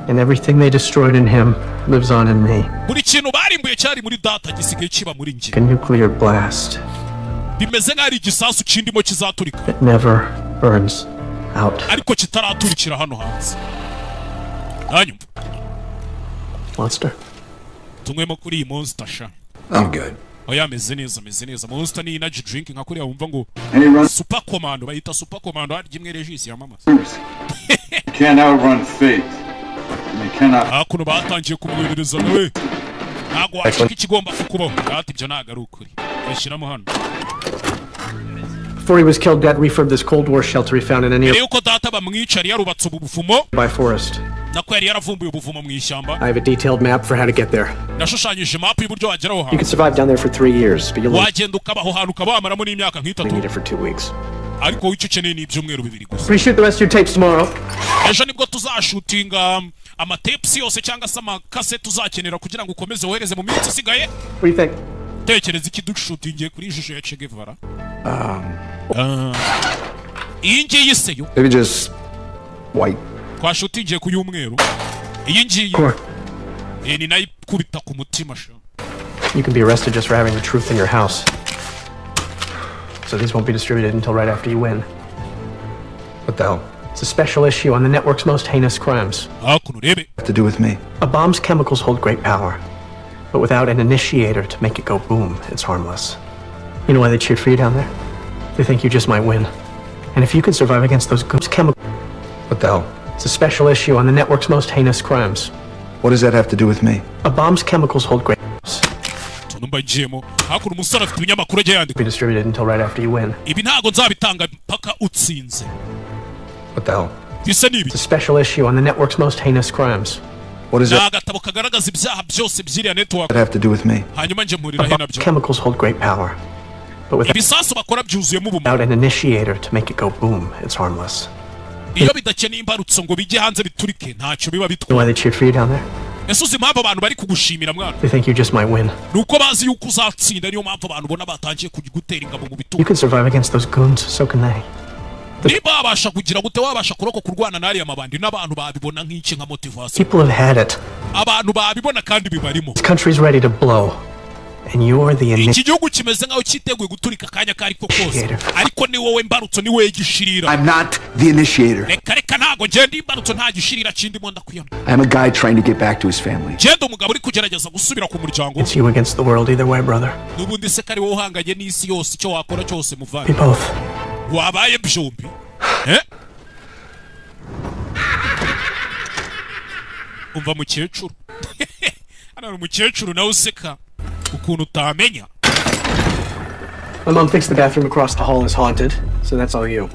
And everything they destroyed in him lives on in me. Buri kintu barimbuye cyari muri data gisigaye kiba muri nje. A nuclear blast. Bimeze nk'ari igisasu kindimo kizaturika. It never burns out. Ariko kitaraturikira hano hanze. Hanyuma. Monster. Tumwemo kuri iyi monster sha. I'm good. Oya meze neza. Monster ni energy drink nka kuriya wumva ngo Super Commando bayita Super Commando hari gimwe regisi ya mama. Can't outrun fate. You cannot. Akuno batangiye kumwohereza nawe. Ntago washika ikigomba kukubaho. Ati byo ntago ari ukuri. Yashiramo hano. Before he was killed, Dad refurbed this Cold War shelter he found in an yuko data bamwica yarubatse ubuvumo by forest. Nako yari yaravumbuye ubuvumo mu ishyamba. I have a detailed map for how to get there. Nashushanyije map y'uburyo wageraho hantu. You can survive down there for 3 years, but you'll wagenda ukabaho hantu ukabamaramo n'imyaka nk'itatu. Need it for 2 weeks. Ariko wicyo ukeneye ni ibyumweru 2 gusa. Reshoot the rest of your tapes tomorrow. Ejo nibwo tuzashutinga amatapes yose cyangwa se amakase tuzakenera kugira ngo ukomeze wohereze mu minsi isigaye. What do you think? Tekereza iki dushutingiye kuri ishusho ya Che Guevara. Iyi ngiyi seyo. Maybe just white. Kwa shutingiye ku y'umweru. Iyi ngiyi. Ni nayo kubita ku mutima sha. You can be arrested just for having the truth in your house. So these won't be distributed until right after you win. What the hell? It's a special issue on the network's most heinous crimes. What to do with me? A bomb's chemicals hold great power. But without an initiator to make it go boom, it's harmless. You know why they cheered for you down there? They think you just might win. And if you can survive against those chemicals... What the hell? It's a special issue on the network's most heinous crimes. What does that have to do with me? A bomb's chemicals hold great... Be distributed until right after you win. Ibi ntago nzabitanga mpaka utsinze. What the hell? Bisa nibi. It's a special issue on the network's most heinous crimes. What is that? Agatabo kagaragaza ibyaha byose by'iriya network. That have to do with me? Hanyuma nje mpurira he nabyo. Chemicals hold great power. But ibisasu bakora byuzuyemo ubumuntu. Without an initiator to make it go boom, it's harmless. Iyo bidakeneye imbarutso ngo bijye hanze biturike ntacyo biba bitwa. Why they cheered for you down there? Esuze impamvu abantu bari kugushimira mwana. They think you just might win. Nuko bazi yuko uzatsinda niyo mpamvu abantu bona batangiye kugutera ingabo mu bitugu. You can survive against those goons, so can they. Niba abasha kugira gute wabasha kuroko kurwana nari amabandi n'abantu babibona nk'iki nka motivation. People have had it. Abantu babibona kandi bibarimo. This country's ready to blow. And you're the initiator. I'm not the initiator. I am a guy trying to get back to his family. It's you against the world either way, brother. We both. umva mukecuru ana mukecuru nawe useka ukuntu utamenya. My mom thinks the bathroom across the hall is haunted, so that's all you.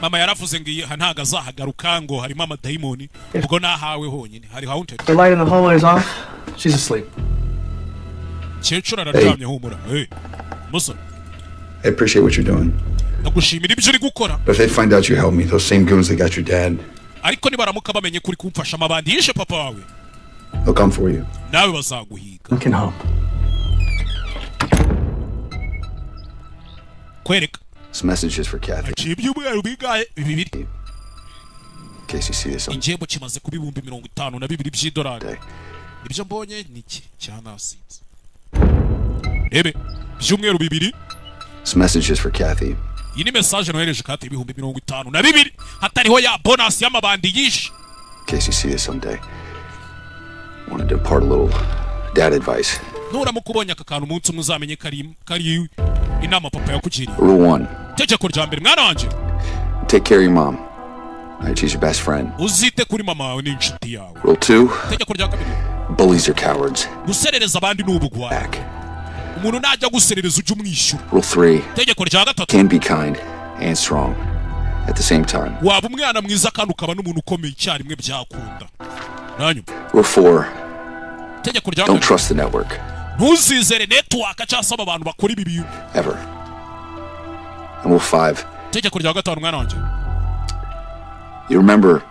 Mama yaravuze ngo ntago azahagaruka ngo harimo amadayimoni ubwo nahawe honyine hari haunted. The light in the hallway is off. She's asleep. Mukecuru araryamye humura. Musa, I appreciate what you're doing. Nagushimira ibyo uri gukora. But if they find out you helped me, those same goons that got your dad. Ariko nibaramuka bamenye kuri kumfasha amabandi yishe papa wawe. They'll come for you. Nawe bazaguhiga. You can hope. Kwereka. This message is for Kathy. Achibyumweru bigaye bibiri. In case you see this on. Injebo kimaze kuba 52,000 by'idolari. Ibyo mbonye niki cyanasinze. Ebe byumweru bibiri. This message is for Kathy. Iyi ni message nohereje Kathy 52,000 hatariho ya bonus y'amabandi yishe. In case you see this someday. Wanted to impart a little dad advice. Nuramukubonye aka kantu umunsi muzamenye kari inama papa yakugiriye. Rule 1. Tegeko rya mbere mwana wanje. Take care of your mom. She's your best friend. Uzite kuri mama wawe n'inshuti yawe. Rule 2. Tegeko rya kabiri. Bullies are cowards. Guserereza abandi n'ubugwa. Umuntu najya guserereza uje umwishyura. Rule 3. Tegeko rya gatatu. Can be kind and strong at the same time. Waba umwana mwiza kandi ukaba n'umuntu ukomeye icyarimwe byakunda. Nanyu. Rule 4. Tegeko rya Don't trust the network. Ntuzizere network cyangwa abantu bakora ibi bintu. Ever. And rule 5. Tegeko rya gatanu mwana wanje. You remember,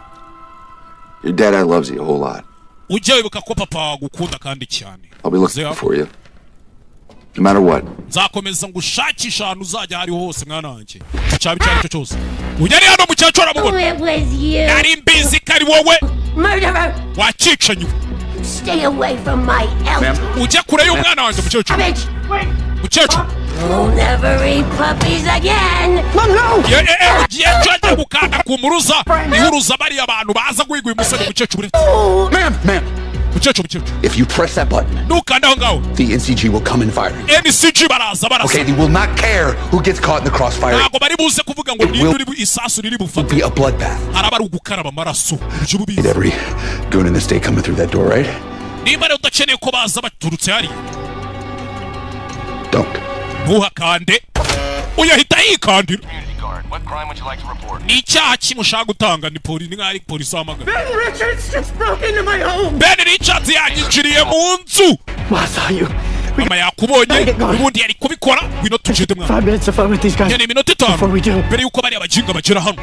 your dad loves you a whole lot. Ujye wibuka ko papa gukunda kandi cyane. I'll be looking for you. No matter what. Nzakomeza ngushakisha ahantu uzajya hari hose mwana wanje. Cyaba cyari cyo cyose. Unyari hano mukecuru aramubona. Yari mbizi kari wowe. Murderer. Wacicanye. Stay away from my elf. Ujye kure y'umwana wanje mukecuru. Mukecuru. You'll never eat puppies again. No. Jya gukanda ku muruza. Ihuruza bari abantu baza guhigwa umusore mukecuru. Ma'am. If you press that button, the NCG will come and fire you. NCG baraza. Okay, they will not care who gets caught in the crossfire. It will be a bloodbath. Need every goon in the state coming through that door, right? Don't. What crime would you like to report? Ni icyaha kimushaka gutanga ni polisi wamagana. Ben Richards just broke into my home. Ben Richards yanyinjiriye mu nzu. Masayu. Mama yakubonye ubundi yari kubikora ngwino tujede mwana. 5 minutes to fight with these guys. Yene minute 5 mbere yuko bari abajinga bagera hano.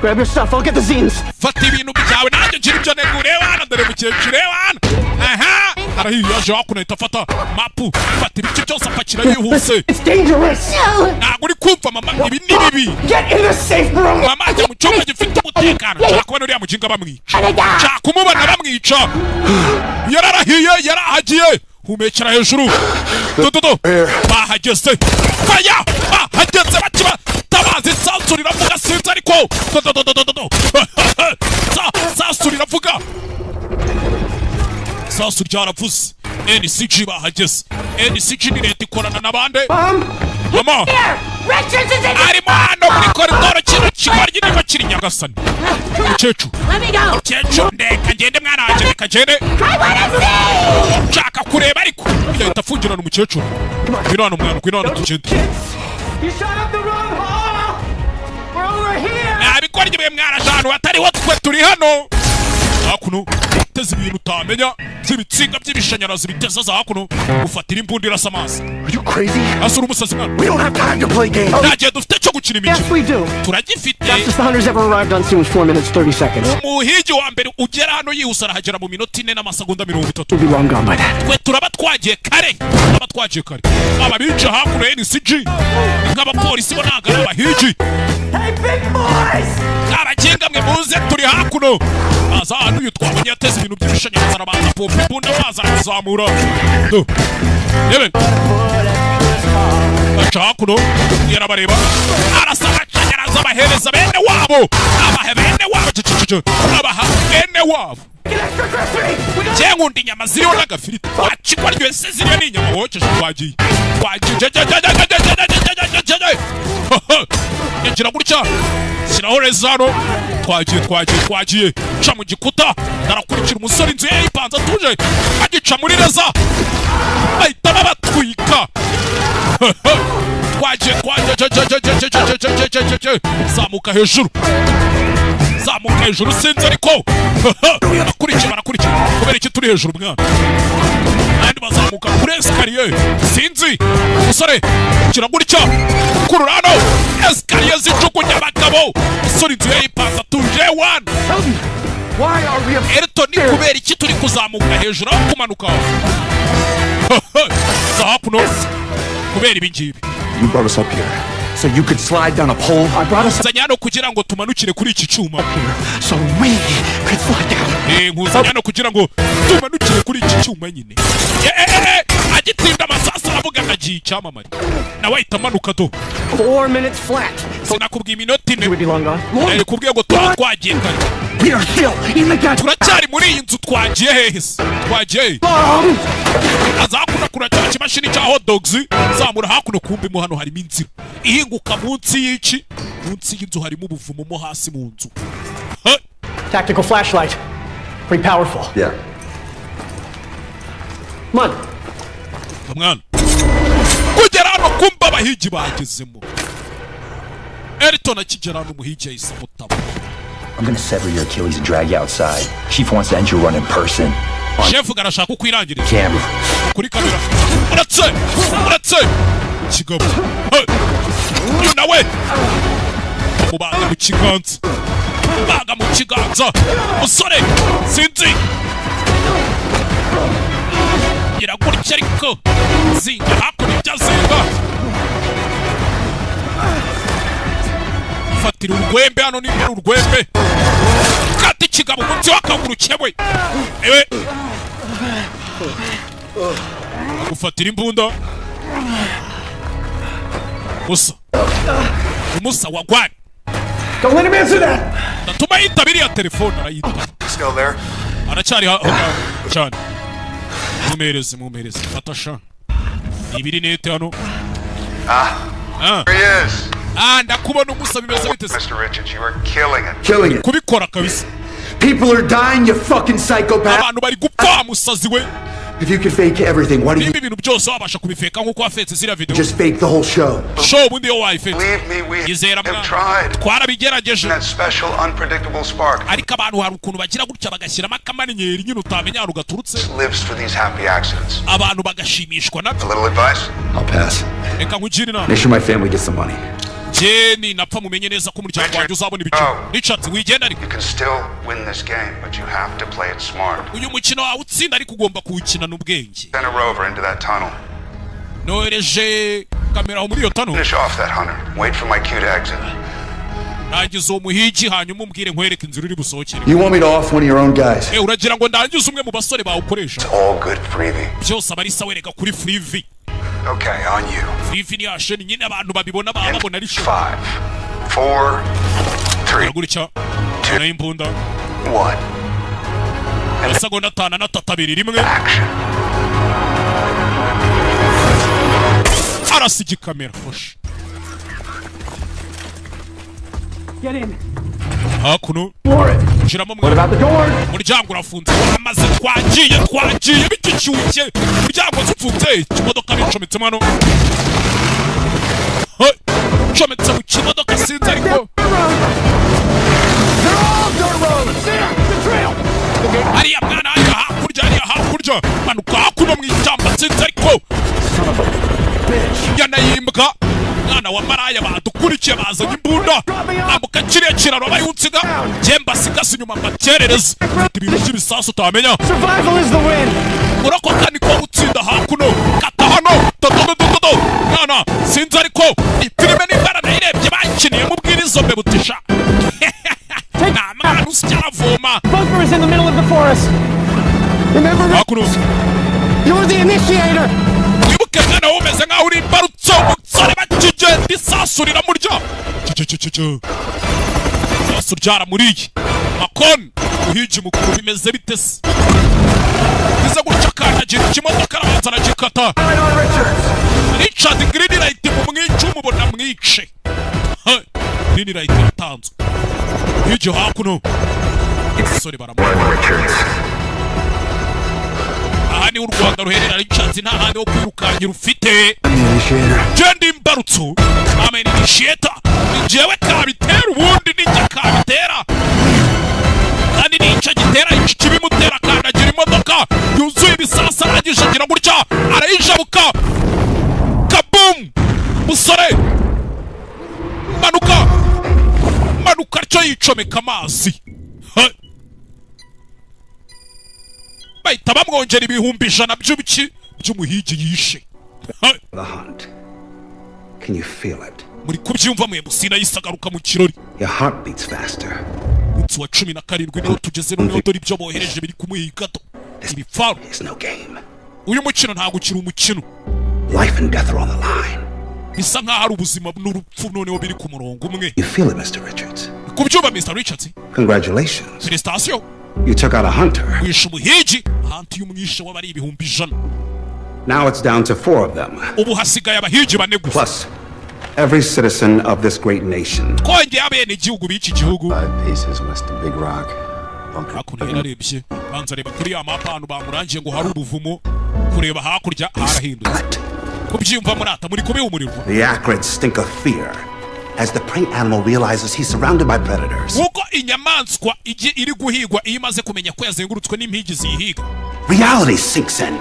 Grab your stuff, I'll get the zines. Fata ibintu byawe nanjye ngira ibyo negure wana dore mukecuru wana. Aha arahiye aje wakunahita fata mapu fata ibiki byose apakira yihuse. It's dangerous. Ntabwo uri kumva mama ibi ni bibi. Get in the safe room. Mama ajya mu cyumba gifite umutekano. Nshaka kubona uriya mujinga bamwica. Nshaka kumubona bamwica. Yararahiye yarahagiye. Humekera hejuru. Dododo. Bahageze. Faya. Bahageze bakiba. Tabazi sansurira vuga sinzi ariko. Dododo. Sansurira vuga. Sansur ryaravuze. NCG bahageze. NCG ni leta ikorana n'abande. Mama. Richards is in Ari mano muri koridoro kintu kibarye niba kiri Nyagasani. Mukecuru. Let me go. Mukecuru ndeka ngende mwana wanje reka ngende. I wanna see. Nshaka kureba ariko. Yahita afungirana umukecuru. Ngwino hano mwana ngwino hano tugende. You shot up the wrong hall. We're over here. Nabikora igihe mwana jano atariho twe turi hano. Hakuno teze ibintu utamenya by'ibitsinga by'ibishanyarazi biteza za hakuno ufatira imbunda irasa amazi. Are you crazy? Asura umusazi mwana. We don't have time to play games. Ntagiye dufite cyo gukina imikino. Yes we do. Turagifite. Fastest the hunters ever arrived on scene was 4 minutes 30 seconds. Umuhigi wa mbere ugera hano yihuse arahagera mu minota 4 n'amasegonda 30. We'll be long gone by that. Twe turaba twagiye kare. Aba bica hakuno NCG. Nk'abapolisi bo nagara abahigi. Hey big boys. Abagenga mwe muze turi hakuno. Aza hano yitwabonye ateze ibintu by'ibishanyarazi arabanza pompa imbunda baza kuzamura. Yewe baca hakuno yarabareba arasaba akanyaraza abahereza bene wabo abaha bene wabo abaha bene wabo nkunda inyama ziriho n'agafiriti wacikwa ryose ziriho n'inyama wokeje twagiye yagira gutya shyiraho rezano twagiye ca mu gikuta ndarakurikira umusore inzu ye yipanze atuje agica muri reza bahita babatwika twagiye zamuka hejuru sinzi ariko barakurikira kubera iki turi hejuru mwana kandi bazamuka kuri esikariye sinzi umusore kira gutya kururano esikariye zijugunya abagabo umusore inzu ye yipanze atuje wana Elton ni kubera iki turi kuzamuka hejuru aho kumanuka za hakuno kubera ibi ngibi. You brought us up here so you could slide down a pole. I brought us Zanyano kugira ngo tumanukire kuri iki cyuma so we could slide down. Nkuzanyano kugira ngo tumanukire kuri iki cyuma nyine. Agitinda amasasa aravuga ngagiye icyamamare nawe ahita amanuka do 4 minutes flat. Sinakubwiye iminota ine kubwiye ngo twagiye kare turacyari muri iyi nzu twagiye hehe se twagiye azakuna kuracya kimashini cya hot dogs zamura hakuno kumbi mu hano harimo inzira ihinguka munsi y'iki munsi y'inzu harimo ubuvumo mo hasi mu nzu. Tactical flashlight. Pretty powerful. Yeah. Come on. Mwana kugera hano kumba abahigi bagezemo Elton akigera hano umuhigi yahise mutaba. I'm gonna sever your Achilles and drag you outside. Chief wants to end your run in person. Chef garashaka ukwirangirira. Camera. Kuri kamera. Uratse. Kigabo. You nawe. Mubaga mu kiganza. Baga mu kiganza. Musore. Sinzi. Iragurikira ariko. Zinga hakuno ibyazinga. Fatira urwembe hano ni urwembe kati kigabo munsi wakaguru cyewe ewe gufatira imbunda umusa wagwani Don't let him answer that. Natuma yitabiri ya telefone arayita Still there? Aracyari cyane mumereze fatasha ibiri nete hano There he is. Ndakubona umusa bimeze bite se Mr. Richards, you are killing it. Killing it. kubikora kabisa. People are dying, you fucking psychopath. Abantu bari gupfa musazi we. If you could fake everything, why do you ibintu byose wabasha kubifeka nkuko wafetse zira video? Just fake the whole show. Show bundi yo wife. Believe me, we Yizera have tried. Twarabigerageje. That special unpredictable spark. Ariko abantu hari ukuntu bagira gutya bagashyiramo akamaninyeri nyine utamenya aho gaturutse. Lives for these happy accidents. Abantu bagashimishwa nabyo. A little advice? I'll pass. Reka nkugire inama. Make sure my family gets some money. Jeni napfa mumenye neza ko umuryango wanjye uzabona ibiciro. Richard wigenda ariko. You can still win this game, but you have to play it smart. Uyu mukino wawe utsinda ariko ugomba kuwukina n'ubwenge. Send a rover into that tunnel. Nohereje kamera aho muri iyo tunnel. Finish off that hunter. Wait for my cue to exit. Nangize umuhigi hanyuma umbwire nkwereke inzira uri busohokere. You want me to off one of your own guys? Uragira ngo ndangize umwe mu basore bawukoresha. It's all good freebie. Byose abari sawereka kuri freebie. Okay, on you. Freebie ni asheni nyine abantu babibona babona ari 5, 4, 3, gutya. Na imbunda. 1. Amasegonda 5 na 3 rimwe. Arasigi kamera hosh. Get in. Hakuno. Shiramo What about the door? Umuryango urafunze. Amaze twagiye bikicyuke. Umuryango ufunze. Imodoka bicometse hano. Cometse mu kimodoka sinzi ariko. Ariya mwana hakurya. Manuka hakuno mu ishyamba sinzi ariko. Yanayimbwa. Mwana wa maraya badukurikiye bazanye imbunda. Amuka kiriya kiraro bayunsiga. Jemba sigasi nyuma mbakerereza. Ibintu by'ibisasu utamenya. Survival is the win. Urakoka niko gutsinda hakuno. Kata hano. Dododododo. Mwana sinzi ariko. Ifilime n'imbara nayirebye bakiniye mu bwirizo mbe butisha. Na mwana usicyavoma. Bunker is in the middle of the forest. Remember, hakuno. You're the initiator. wibuke mwana wumeze nkaho uri imbarutso umusore bakigenda isasu riramurya isasu ryaramuriye makoni uhigi mukuru bimeze bite se bize gutya akandagira ikimodoka arabanza aragikata Richard green light mu mwica umubona mwice green light yatanzwe higi hakuno umusore baramubona aha ni u Rwanda ruherera Richard nta handi wo kwirukangira ufite genda imbarutso amen initiator njyewe kabitera ubundi ninjye kabitera kandi nica gitera ikibimutera kandagira imodoka yuzuye ibisasa arangije agira gutya arayijabuka kabum musore manuka cyo yicomeka amazi bahita bamwongera ibihumbi 100 by'umuhigi yishe Can you feel it? muri kubyumva mwe musina yisagaruka mu kirori Your heart beats faster. Munsi wa 17 niho tugeze noneho dore ibyo bohereje biri kumuhigato ibifaru no game. uyu mukino ntago ukiri umukino Life and death are on the line. bisa nkaho ari ubuzima n'urupfu noneho biri ku murongo umwe You feel it, Mr. Richards? kubyumva Mr. Richards Congratulations. Felicitation You took out a hunter. wishe umuhigi hantu y'umwishe w'abari ibihumbi 100 Now it's down to 4 of them. ubu hasigaye abahigi bane gusa Plus every citizen of this great nation. Kongeye abene igihugu b'iki gihugu 5 paces west of Big Rock. hakurya yararebye banza reba kuri ya mapanu bamurangiye ngo hari ubuvumo kureba hakurya harahindutse kubyumva murata muri kubiha umuriro The acrid stink of fear as the prey animal realizes he's surrounded by predators. uko inyamaswa iri guhigwa iyo imaze kumenya ko yazengurutswe n'impigi ziyihiga Reality sinks in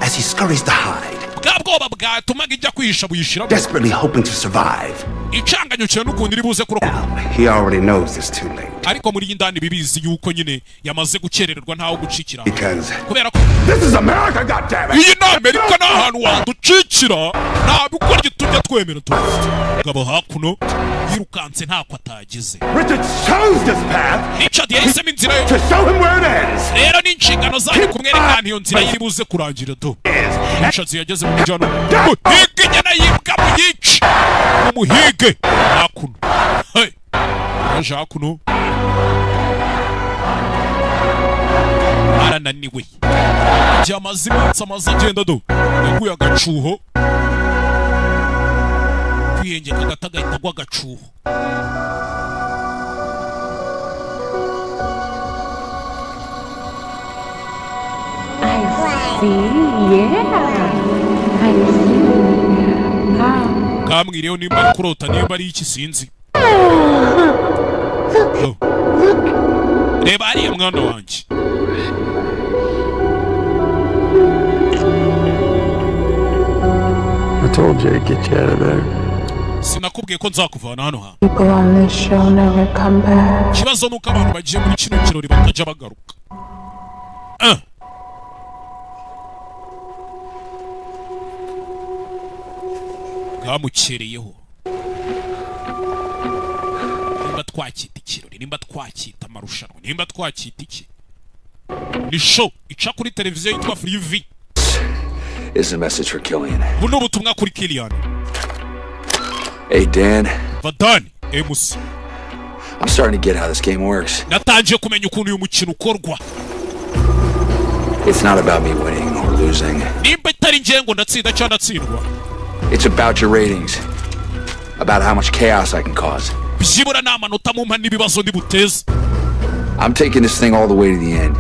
as he scurries to hide. bwa bwoba bwatumaga ijya kwihisha buyishiramo Desperately hoping to survive. icanganyukiye n'ukuntu iri buze kurokoka He already knows it's too late. ariko muri iyi ndani bibizi yuko nyine yamaze gukerererwa ntaho gucikira Because kubera ko this is America, goddammit! iyi ni Amerika nta hantu waducikira nta bikora tujya twemera gabo hakuno yirukanse ntako atagize Richard chose this path. Richard yahisemo inzira yo to show him where it ends. rero ni inshingano zanyu kumwerekana iyo nzira yiri buze kurangira do Richard yageze mu mujyano muhige inyana yibwa muyice umuhige hakuno yaje hakuno arananiwe byamaze iminsi amaze agenda do yaguye agacuho kwiyengeka agata agahita agwa agacuho kamwiriyeho nimba ari kurota nimba ari iki sinzi reba hariya mwana wanjye I told you I'd get you out of there. sinakubwiye ko nzakuvana hano hantu People on this show never come back. ikibazo nuko abantu bagiye muri kino kirori batajya bagaruka bwamukereyeho nimba twacyita ikirori nimba twacyita amarushanwa nimba twacyita iki ni show ica kuri televiziyo yitwa Free V is a message for Killian. ubu ni ubutumwa kuri Killian. Hey Dan. Vadani MC. I'm starting to get how this game works. natangiye kumenya ukuntu uyu mukino ukorwa. It's not about me winning or losing. nimba itari njye ngo ndatsinda cyangwa ndatsindwa. It's about your ratings. About how much chaos I can cause. byibura ni amanota mu mpa n'ibibazo ndibuteza. I'm taking this thing all the way to the end.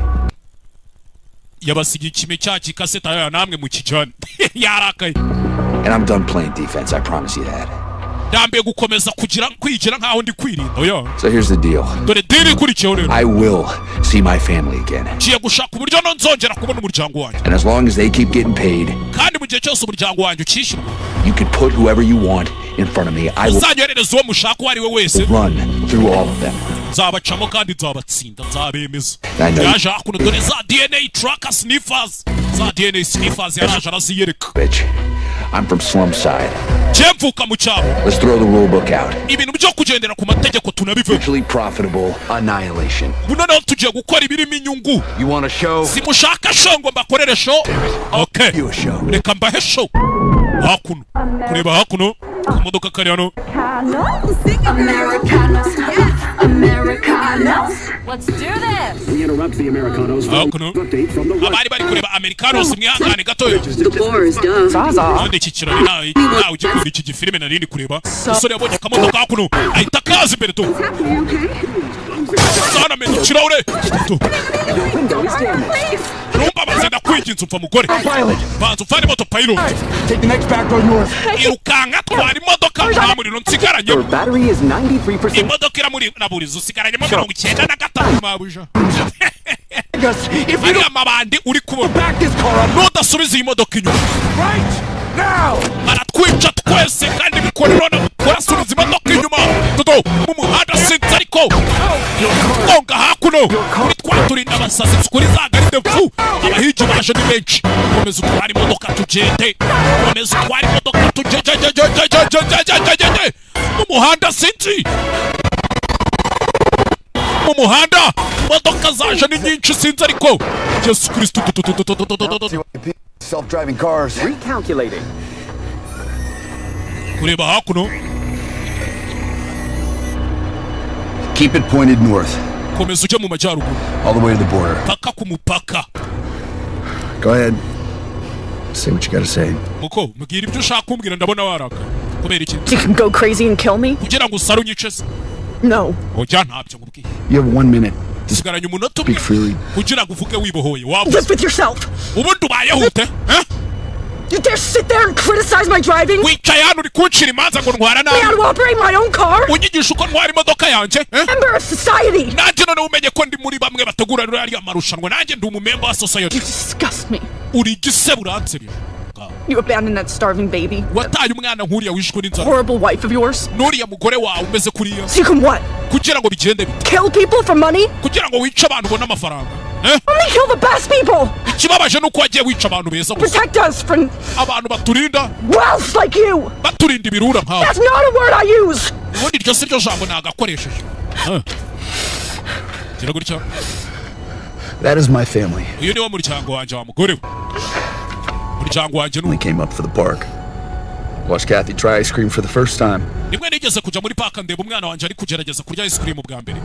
yabasigiye ikime cya kikaseta ya namwe mu kijana yarakaye. And I'm done playing defense, I promise you that. ndambiye gukomeza kwigira nkaho ndi kwirinda oya. So here's the deal. dore deal ikurikiyeho rero. I will see my family again. ngiye gushaka uburyo nzongera kubona umuryango wanjye. And as long as they keep getting paid, kandi mu gihe cyose umuryango wanjye ukishyurwa, you can put whoever you want in front of me. I will uzanyohereza uwo mushaka uwo ari we wese. run through all of them. nzabacamo kandi nzabatsinda nzabemeza. I know. yaje hakuno dore za DNA tracker sniffers za DNA sniffers yaraje araziyereka. Bitch, I'm from slum side. mvuka mu cyaro. Let's throw the rule book out. ibintu byo kugendera ku mategeko tunabive. Mutually profitable annihilation. buno naho tugiye gukora ibirimo inyungu. You want a show? simushaka show ngo mbakorere show. Okay, reka mbahe show. hakuno kureba hakuno imodoka kari hano hakuno abari bari kureba Americanos mwihangane gatoya kandi iki kirori nawe ugikunda iki gifilime narindi kureba umusore yabonye akamodoka hakuno ahita kaza imbere tu sana menya ikirahure rumba bazenda kwiginza upfa mugore banza ufane moto pilot irukanka twara imodoka nta muriro nsigaranye imodoka iramuraburiza usigaranyemo 95 mabuja ariya mabandi uri kubona nudasubiza iyi modoka inyuma baratwica twese kandi bikorera kurasubiza imodoka inyuma dodo mu muhanda sinzi ariko konga hakuno kuri twaturinda abasazi kuri za garide mpfu abahigi baje ni benshi komeza utwara imodoka tugende komeza utwara imodoka tugende mu muhanda sinzi mu muhanda imodoka zaje ni nyinshi sinzi ariko Yesu Kristo self-driving cars. Recalculating. kureba hakuno Keep it pointed north. komeza ujya mu majyaruguru All the way to the border. paka ku mupaka. Go ahead. Say what you gotta say. Muko mbwira ibyo ushaka kumbwira ndabona waraka kubera iki You can go crazy and kill me? kugira ngo usare unyice se No. oya ntabyo ngubwiye You have 1 minute. sigaranye umunota Speak freely. kugira ngo uvuge wibohoye Live with yourself. ubundi ubayehute You dare sit there and criticize my driving? wicaye hano uri kunshira imanza ngo ntwara nabi. Me how to operate my own car? unyigisha uko ntwara imodoka yanjye Member of society. nanjye none umenye ko ndi muri bamwe bategura ariya marushanwa nanjye ndi umumemba wa society. You disgust me. uri igise buranseri. You abandoned that starving baby. wataye umwana nkuriya wishwe n'inzara. Horrible wife of yours. n'uriya mugore wawe umeze kuriya. So you can what? kugira ngo bigende bite. Kill people for money? kugira ngo wice abantu ubone amafaranga. Only kill the best people. ikibabaje nuko wagiye wica abantu beza gusa. Protect us from abantu baturinda. Wealth like you. baturinda ibirura nkawe. That's not a word I use. ubundi iryo si ryo jambo nagakoresheje. gira gutya. That is my family. uyu niwo muryango wanjye wa mugore we. muryango wanjye Only came up for the park. Watched Kathy try ice cream for the first time. nimwe nigeze kujya muri park ndeba umwana wanjye ari kugerageza kurya ice cream bwa mbere.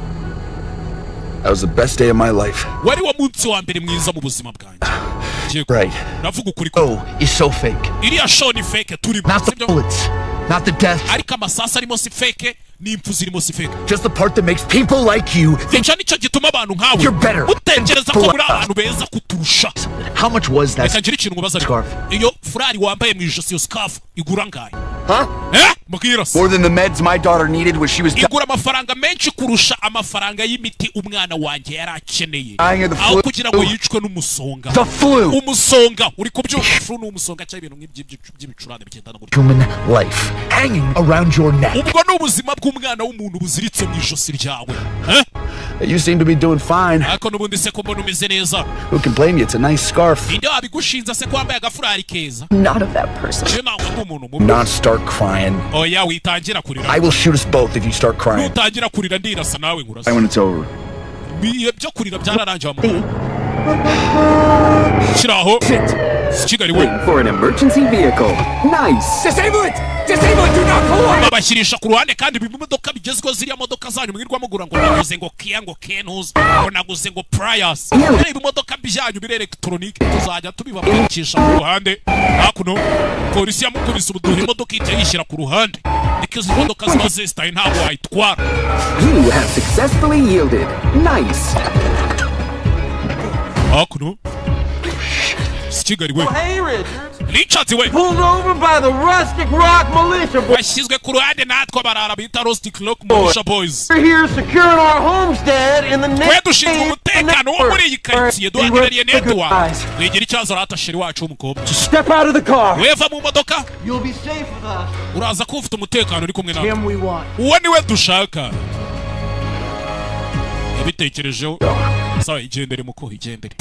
That was the best day of my life. wari wo munsi wa mbere mwiza mu buzima bwanjye. Right. navuga ukuri ko. Oh, it's so fake. iriya show ni fake turi. Not the bullets. Not the death. ariko amasasa arimo si fake n'impfu zirimo si fake. Just the part that makes people like you think nicyo gituma abantu nkawe you're better. mutekereza ko muri abantu beza kuturusha. How much was that? reka ngira ikintu mubaza scarf? iyo furari wambaye mu ijosi iyo scarf igura ngahe? Huh? mbwira se. More than the meds my daughter needed when she was igura amafaranga menshi kurusha amafaranga y'imiti umwana wanjye yari akeneye. aho kugira ngo yicwe n'umusonga. The flu. umusonga uri kubyumva. flu ni umusonga cyangwa ibintu by'ibicurane bigendana gutyo. Human life hanging around your neck. ubwo ni ubuzima bw'umwana w'umuntu buziritse mu ijosi ryawe. You seem to be doing fine. ariko n'ubundi se ko mbona umeze neza. Who can blame you? It's a nice scarf. ninde wabigushinza se ko wambaye agafurari keza? Not of that person. je nawe nk'umuntu mubi. Not start crying. oya witangira kurira. I will shoot us both if you start crying. nutangira kurira ndirasa nawe ngurasa. When it's over. biye byo kurira byararangiye amahoro. shiraho kigali we. For an emergency vehicle. Nice. Disable it. Disable it. Do not pull on. babashyirisha ku ruhande kandi imodoka bigezweho ziriya modoka zanyu mwirwa mugura ngo naguze ngo Kia ngo Kenos ngo naguze ngo Prius. reba imodoka byanyu bire electronique tuzajya tubibabikisha ku ruhande. hakuno polisi yamukubise ubuduha imodoka ijya yishyira ku ruhande. because imodoka ziba zesitaye ntabwo wayitwara. You have successfully yielded. Nice. hakuno kigali we. Hey, Richards. Richards we. Pulled over by the Rustic Rock Militia Boys. bashyizwe ku ruhande natwe barara bita Rustic Rock Militia Boys. We're here securing our homestead in the twe dushinzwe umutekano wo muri iyi karitsiye duhagarariye network. wigira ikibazo rata sheri wacu w'umukobwa. Step out of the car. weva mu modoka. You'll be safe with us. uraza ko ufite umutekano uri kumwe nawe. Him we want. uwo niwe dushaka. yabitekerejeho. sawa igendere muko igendere.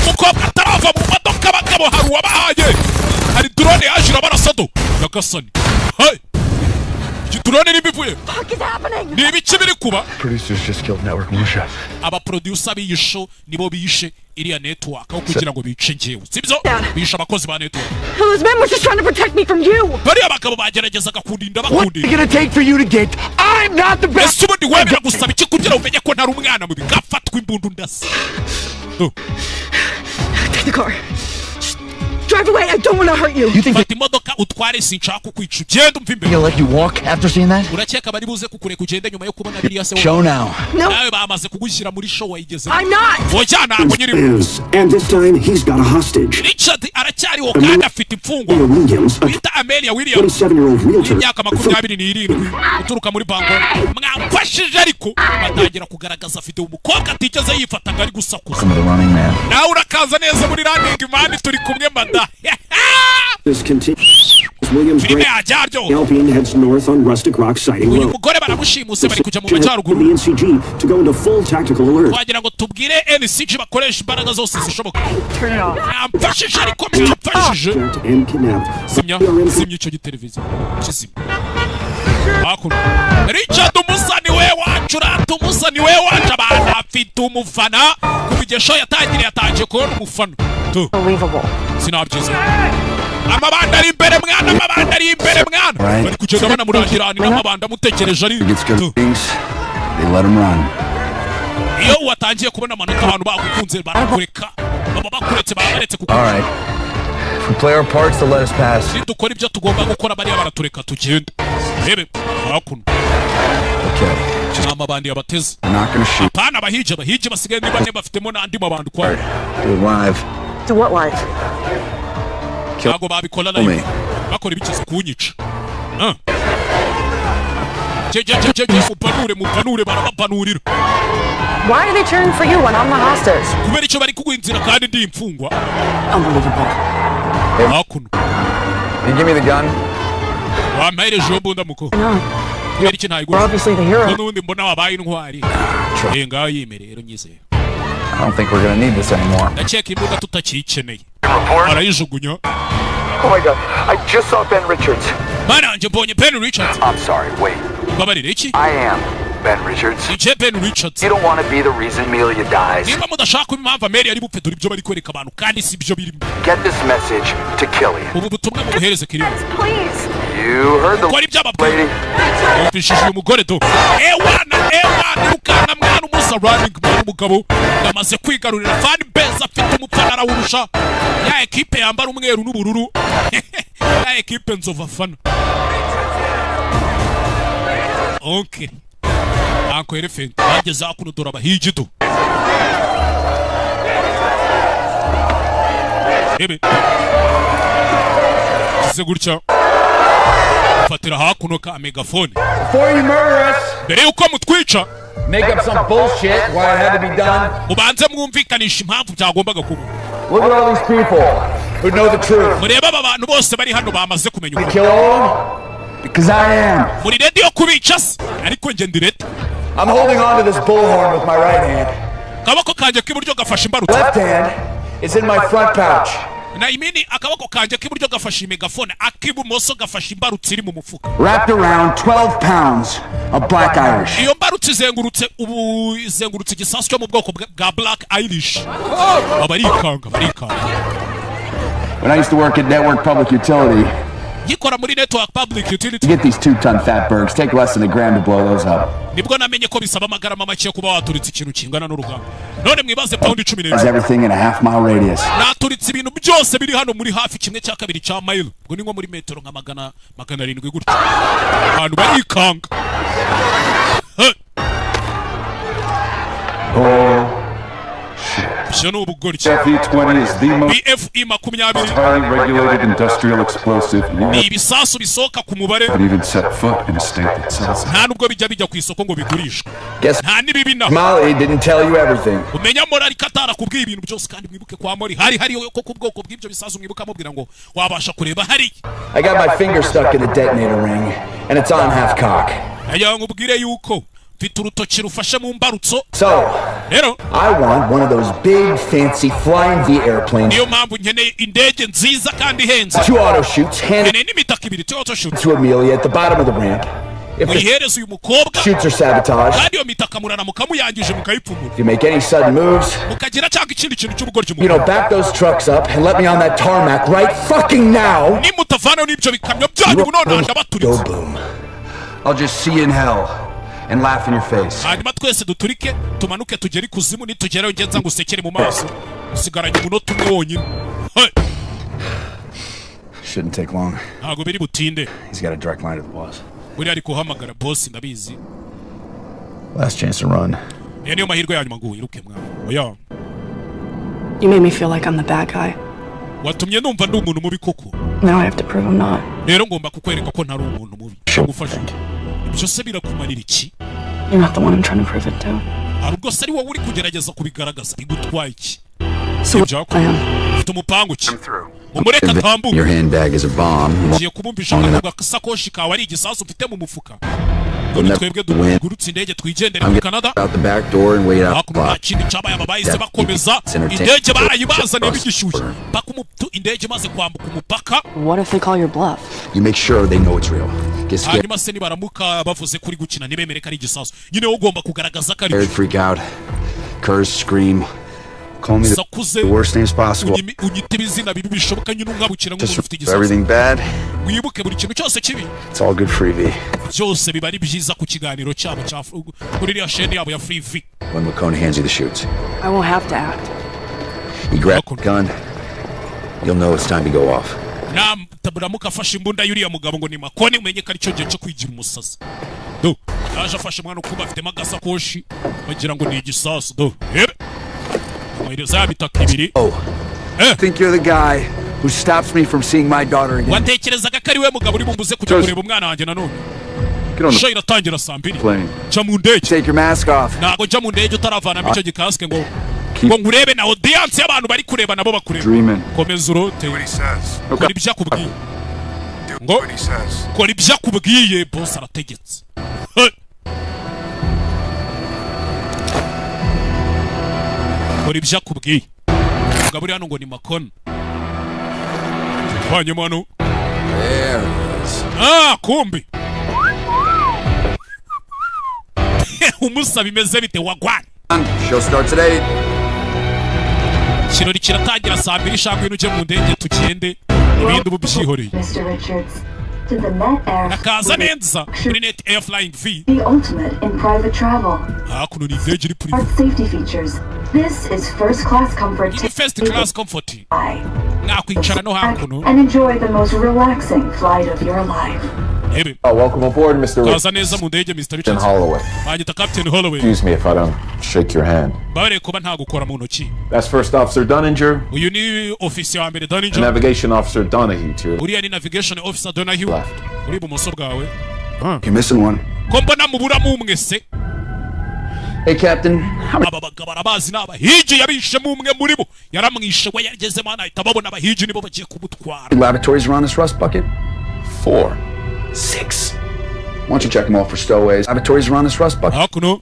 umukobwa atarava mu modoka abagabo hari uwabahaye. hari drone yaje irabarasado. nyagasani. hey drone nibivuye Fuck is happening? ni ibiki biri kuba Producers just killed network militia. aba producer b'iyisho nibo bishe iriya network aho kugira ngo bice njyewe sibyo bishe abakozi ba network. Those men were just trying to protect me from you. bariya bagabo bageragezaga kundinda bakundinda. What are you gonna take for you to get? I'm not the best. ese ubundi wemera gusaba iki kugira umenye ko ntari umwana mubi gafatwa imbundu ndasa. Take the car. Drive away. I don't want to hurt you. You think fata imodoka utware sinshaka kukwica ugenda umva imbere. They'll let you walk after seeing that? urakeka bari buze kukureka ugende nyuma yo kubona biriya se Show now. nawe bamaze kugushyira muri show wayigeze. I'm not. oya ntabwo nyiri. And this time he's got a hostage. Richard aracyariho kandi afite imfungwa bita Amelia Williams 27-year-old realtor. imyaka 27 uturuka muri Bangor. mwamfashije ariko batangira kugaragaza afite umukobwa atigeze yifataga ari gusakuza. nawe urakaza neza muri running man turi kumwe mada. This continues. Williams Alpine heads north on Rustic Rock sighting uyu road. mugore baramushimuse bari kujya mu majyaruguru. The NCG to go into full tactical alert. wagira ngo tubwire NCG bakoresha imbaraga zose zishoboka. Turn it off. mwamfashije ariko mwamfashije. And kidnapped. simya icyo giteleviziyo kizimya. hakuno Richard umusani we wacu rata umusani we wacu abantu afite umufana kuva igihe show yatangiye kubona umufana. sinabyiza amabanda ari imbere mwana amabanda ari imbere mwana bari kugenda banamurangirana n'amabanda amutekereje ari iyo watangiye kubona amanota abantu bagukunze barakureka baba bakuretse babaretse Alright. If we play our parts, they'll let us pass. dukora ibyo tugomba gukora bariya baratureka tugende rebe hakuno. Okay. amabandi yabateze We're not gonna shoot. apana abahije basigaye ni bane bafitemo n'andi mabandi kwa Do it live. Do what live? ntago babikora live bakora ibikiza kunyica. mupanure barabapanurira. Why are they cheering for you when I'm the hostage? kubera icyo bari kuguhinzira kandi ndi imfungwa. Unbelievable. hakuno You give me the gun. wampayireje mbunda muko kubera iki ntayigura. We're obviously the hero. n'ubundi mbona wabaye intwari. ngaho yimere rero nyizeye. I don't think we're gonna need this anymore. ndakeka imbunda tutakiyikeneye. arayijugunya. Oh my god, I just saw Ben Richards. mana nje mbonye Ben Richards. I'm sorry, wait. mbabarire iki. I am Ben Richards. nje Ben Richards. You don't want to be the reason Amelia dies. niba mudashaka impamvu Amelia ari bupfe dore ibyo bari kwereka abantu kandi si byo birimo. Get this message to Killian. ubu butumwa mubuhereze Killian. Please. You heard the Kwari byababwiye. lady. Yumvishije umugore do. Ewana ukana mwana umusa running man umugabo yamaze kwigarurira fan base afite umupfana arawurusha. Ya equipe yambara umweru n'ubururu. Ya equipe nzova fana. Okay. Anko elephant bageze hakuno dora abahigido. Ebe. Kise gutya. Fatira hakuno ka megafone. Before you murder us, mbere yuko mutwica make up some bullshit why it had to be done. mubanze mwumvikanisha impamvu byagombaga kuba. Look at all these people who know the truth. mureba aba bantu bose bari hano bamaze kumenya ukuri. Kill all of them? Because I am. muri ready yo kubica se ariko nge ndi ready. I'm holding on to this bullhorn with my right hand. kaboko kanje k'iburyo gafashe imbarutso. Left hand is in my front pouch. na imini akaboko kanje k'iburyo gafashe megafone ak'ibumoso gafashe imbarutso iri mu mufuka. Wrapped around 12 pounds of Black Irish. iyo mbarutso izengurutse igisasu cyo mu bwoko bwa Black Irish. barikanga. When I used to work at Network Public Utility, yikora muri Network Public Utility. you get these 2-ton fatbergs, take less than a gram to blow those up. nibwo namenye ko bisaba amagarama make kuba waturitse ikintu kingana n'urugamba. none mwibaze pound 10 That's everything in a half-mile radius. naturitse ibintu byose biri hano muri hafi kimwe cya kabiri cya mile. ubwo ni nko muri metero nka magana 700 gutyo. abantu barikanga. BF-20 is the most BFE 20 highly regulated industrial explosive in ni Europe. ibisasu bisohoka ku mubare But even set foot in a state that sells it. nta nubwo bijya ku isoko ngo bigurishwe. Guess nta nibibina. Molly didn't tell you everything. umenya morali katara kubwiye ibintu byose kandi mwibuke kwa mori hari ko ku bwoko bw'ibyo bisasu mwibuka mubwira ngo wabasha kureba hari. I got my finger stuck in the detonator ring and it's on half cock. aya ngubwire yuko mfite urutoki rufashe mu mbarutso. So, rero I want one of those big fancy flying V airplanes. niyo mpamvu nkeneye indege nziza kandi ihenze. 2 auto shoots handed n'imitaka ibiri 2 auto shoots to Amelia at the bottom of the ramp. muyihereze uyu mukobwa shoots or sabotage, kandi iyo mitaka murana mukamuyangije mukayipfumura if you make any sudden moves, mukagira cyangwa ikindi kintu cy'ubugoryi you know, back those trucks up and let me on that tarmac right fucking now. nimutavanaho n'ibyo bikamyo byanyu bunona ndabaturitse. I'll just see you in hell and laugh in your face. hanyuma twese duturike tumanuke tugere ikuzimu nitugerayo ngenza ngo usekere mu maso usigaranye umunota umwe wonyine. Shouldn't take long. ntabwo biri butinde. He's got a direct line to the boss. buri ari kuhamagara boss ndabizi. Last chance to run. niyo mahirwe ya nyuma ngo wiruke mwana. oya You made me feel like I'm the bad guy. watumye numva ndi umuntu mubi koko. Now I have to prove I'm not. rero ngomba kukwereka ko ntari umuntu mubi. gufasha ibyo se birakumarira iki? You're not the one I'm trying to prove it to. hari ubwo se ari wowe uri kugerageza kubigaragaza bigutwaye iki? So what's the plan? ufite umupangu ki? umureka tambuka. Your handbag is a bomb. ngiye kubumvisha ko agasakoshi kawe ari igisasu ufite mu mufuka. twebwe dugurutse indege twigendere muri Canada. Out the back door and wait out. nta kindi cyabaye abahise bakomeza indege barayibazaniye bigishyushye paka indege imaze kwambuka umupaka. What if they call your bluff? You make sure they know it's real. hanyuma se nibaramuka bavuze kuri gukina ntibemere ko ari igisasu nyine wowe ugomba kugaragaza ko ari freak out, curse, scream. Call me the worst names possible. unyite ibizina bibi bishoboka nyine ungabukira ngo ufite igisasu. Everything bad. wibuke buri kintu cyose kibi. It's all good for V. byose biba ari byiza ku kiganiro cyabo cya kuri iriya sheni yabo ya Free V. When McCone hands you the shoots, I won't have to act. You grab the gun, you'll know it's time to go off. Taburamuka afashe imbunda y'uriya mugabo ngo ni makoni umenye ko ari cyo gihe cyo kwigira umusazi. Do yaje afashe mwana ukuba afite magasakoshi bagira ngo ni igisasu. Do amayireza yabitaka ibiri. I think you're the guy who stops me from seeing my daughter again. watekerezaga ko ari we mugabo uri bumbuze kujya kureba umwana wanjye nanone. show iratangira saa 2. jya mu ndege. Take your mask off. ntabwo jya mu ndege utaravanamo icyo gikaske ngo ngurebe na audience y'abantu bari kureba nabo bakureba. komeza urote. kora ibyo akubwiye. ngo kora ibyo akubwiye boss arategetse. kora ibyo akubwiye. mugabo uri hano ngo ni makoni. vanyemo hano. kumbi umusaba imeze bite wagwana. Show starts at 8. kirori kiratangira saa 2 ishaka uje mu ndege tugende ibindi ubu byihoreye. nakaza neza muri Net Air Flying V. The ultimate in private travel. hakuno ni indege iri private. Safety features. This is first class comfort. First class comfort. nakwicara no hakuno. And enjoy the most relaxing flight of your life. Welcome aboard, Mr. Kaza neza mu ndege Mr. Richard Holloway. Banyita Captain Holloway. Excuse me if I don't shake your hand. Bare kuba nta gukora mu ntoki. That's First Officer Dunninger. Uyu ni officer wa mbere Dunninger. Navigation Officer Donahue too. Uriya ni Navigation Officer Donahue. Uri bumoso bwawe. You're missing one. Ko mbona mubura mu mwese. Hey Captain. Aba bagabo arabazi n'abahigi yabishe mu mwe muri bo. Yaramwishe we yageze mana ahita babona abahigi nibo bagiye kumutwara. Laboratories around this rust bucket? 4. 6. Why don't you check them all for stowaways? Laboratories around this rust bucket? Hakuno.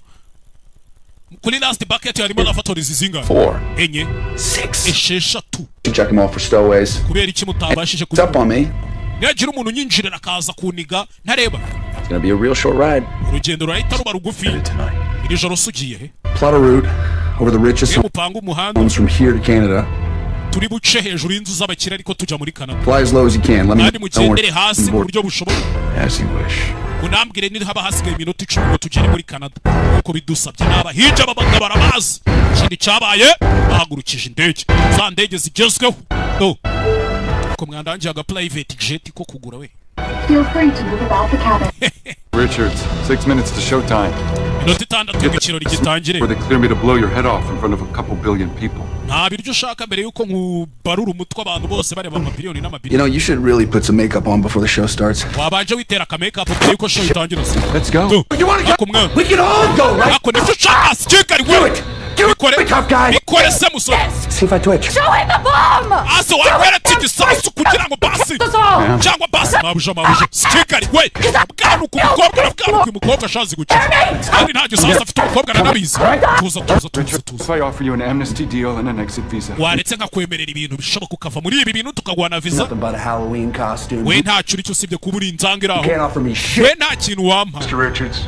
Kuri last bucket harimo laboratories zinga. 4. Enye. 6. Esheshatu. You check them all for stowaways. Kubera iki mutabashije It's up on me. Yagira umuntu nyinjirira akaza kuniga ntareba. It's gonna be a real short ride. Urugendo rurahita ruba rugufi. Iri joro sugiye he? Plot a route over the richest homes from here to Canada. Turi buce hejuru y'inzu z'abakire ariko tujya muri Canada. Fly as low as you can. Let me mugendere hasi mu buryo bushoboka. As you wish. Unambwire ni haba hasigaye iminota 10 ngo tugere muri Canada. Uko bidusabye n'abahije abagabo barabazi. Ikindi cyabaye bahagurukije indege. Za ndege zigezweho. Ko mwandanje aga private jet ko kugura we. Feel free to move about the cabin. Richards, 6 minutes to showtime. Inoti 6 y'ikirori gitangire. Or they clear me to blow your head off in front of a couple billion people. Nta biryo ushaka mbere yuko nkubarura umutwe abantu bose bareba amabiliyoni n'amabiliyoni. You know, you should really put some makeup on before the show starts. Wabanje witera ka makeup mbere yuko show itangira. Let's go. You want to go? We can all go, right? Ako nibyo ushaka sikari we. Do it, tough guy. Ikore se musore. See if I twitch. Show him the bomb! Aso wakwera igisasu kugira ngo basi cyangwa basi mabuja stikari we bwana ku mukobwa bwana ku mukobwa ashazi gukira kandi nta gisasu afite umukobwa nanabizi tuza I offer you an amnesty deal and an exit visa. waretse nkakwemerera ibintu bishoboka ukava muri ibi bintu tukagwana visa Nothing but a Halloween costume. we nta cyo uricyo usibye kuba uri inzangiraho You can't offer me shit. we nta kintu wampa Mr. Richards.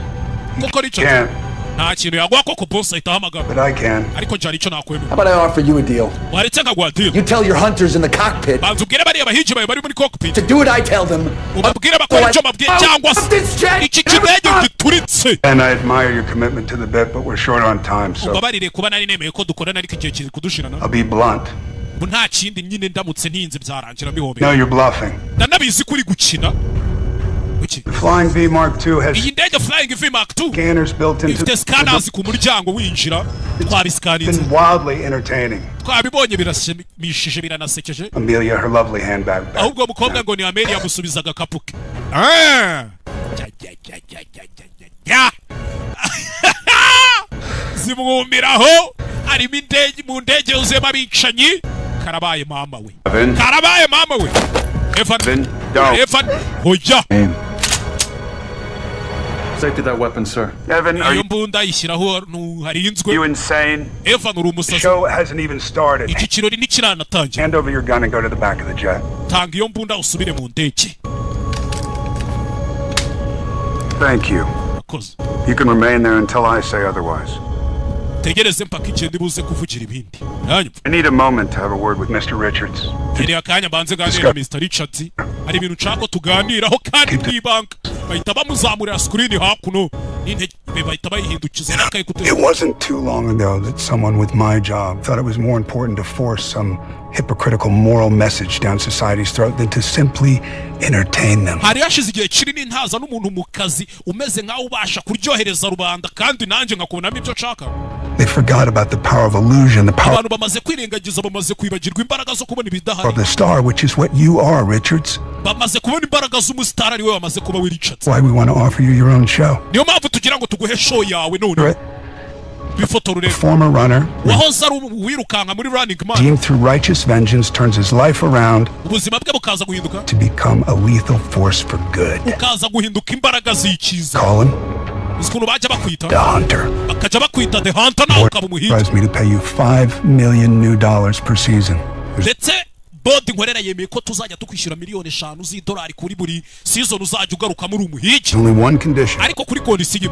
kuko Richard nta kintu yaguha koko boss ahita ahamagara But I can. ariko njye icyo nakwemera. How about I offer you a deal? waretse nkaguha deal. You tell your hunters in the cockpit. banza ubwire bariya bahigi bawe bari muri cockpit To do what I tell them. ubabwire bakora icyo mbabwiye cyangwa se iki kidege gituritse. And I admire your commitment to the bit, but we're short on time, so ubabarire kuba nari nemeye ko dukorana ariko igihe kiri kudushirana. I'll be blunt. ubu nta kindi nyine ndamutse ntinze byarangira No, mbihobera. you're bluffing. ndanabizi kuri gukina. The Flying V Mark II has iyi ndege Flying V Mark II scanners built into ifite scanners ku muryango winjira twabisikaninze. been wildly entertaining. twabibonye birashimishije biranasekeje. Amelia, her lovely handbag back. ahubwo mukobwa ngo ni Amelia yamusubiza agakapu ke. zimwumiraho harimo indege mu ndege yuzuyemo abicanyi. karabaye mama we karabaye mama we Evan hoya Safety that weapon, sir. Evan, are iyo mbunda ishyiraho harinzwe. you insane? Evan uri The umusazi. show hasn't even started. iki kirori ntikiranatangira. Hand over your gun and go to the back of the jet. tanga iyo mbunda usubire mu ndege. Thank you. Akoze. You can remain there until I say otherwise. tegereze mpaka igihe ndibuze kuvugira ibindi. I need a moment to have a word with Mr. Richards. Iri akanya banze ganira Mr. Richards. Hari ibintu nshaka tuganiraho kandi kwibanga. bahita bamuzamurira screen hakuno. n'intege bahita bayihindukiza n'akaye kuteza. It wasn't too long ago that someone with my job thought it was more important to force some hypocritical moral message down society's throat than to simply entertain them. hari hashize igihe kinini ntaza n'umuntu mu kazi umeze nkaho ubasha kuryohereza rubanda kandi nanjye nkakubonamo ibyo nshaka. They forgot about the power of illusion, the power abantu bamaze kwirengagiza bamaze kwibagirwa imbaraga zo kubona ibidahari. of the star, which is what you are, Richards. bamaze kubona imbaraga z'umustar ari we wamaze kuba we Richards. Why we want to offer you your own show. niyo mpamvu tugira ngo tuguhe show yawe none. bifotora urebe. Former runner. wahoze ari wirukanka muri Running Man. Redeemed through righteous vengeance, turns his life around ubuzima bwe bukaza guhinduka. to become a lethal force for good. bukaza guhinduka imbaraga z'ikiza. Call him ukuntu bajya bakwita the Hunter. bakajya bakwita the Hunter nawe ukaba umuhigi. Advised me to pay you $5 million per season. ndetse bodi nkorera yemeye ko tuzajya tukwishyura $5,000,000 z'idolari kuri buri season uzajya ugaruka muri umuhigi. Only one condition. ariko kuri kondisiyo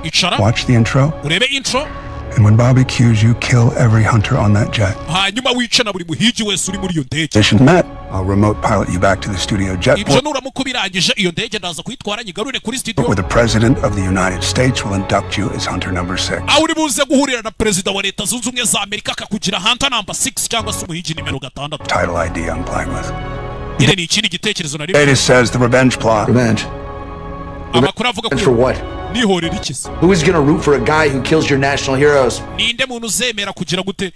icara Watch the intro. urebe intro. And when Bobby cues you, kill every hunter on that jet. hanyuma wice na buri muhigi wese uri muri iyo ndege. Mission met. I'll remote pilot you back to the studio jet. ibyo nuramuka ubirangije iyo ndege ndaza kuyitwara nyigarure kuri studio. Where the President of the United States will induct you as Hunter number 6. aho uri buze guhurira na perezida wa leta zunze ubumwe za Amerika akakugira Hunter number 6 cyangwa se umuhigi nimero 6. Title ID I'm playing with. ire ni ikindi gitekerezo nari. It says the revenge plot. Revenge. amakuru avuga ko For what? nihorera ikisi. Who is gonna root for a guy who kills your national heroes? ninde muntu uzemera kugira gute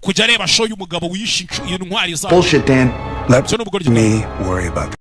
kujya areba show y'umugabo wishe intwari za. Bullshit, Dan. Let me worry about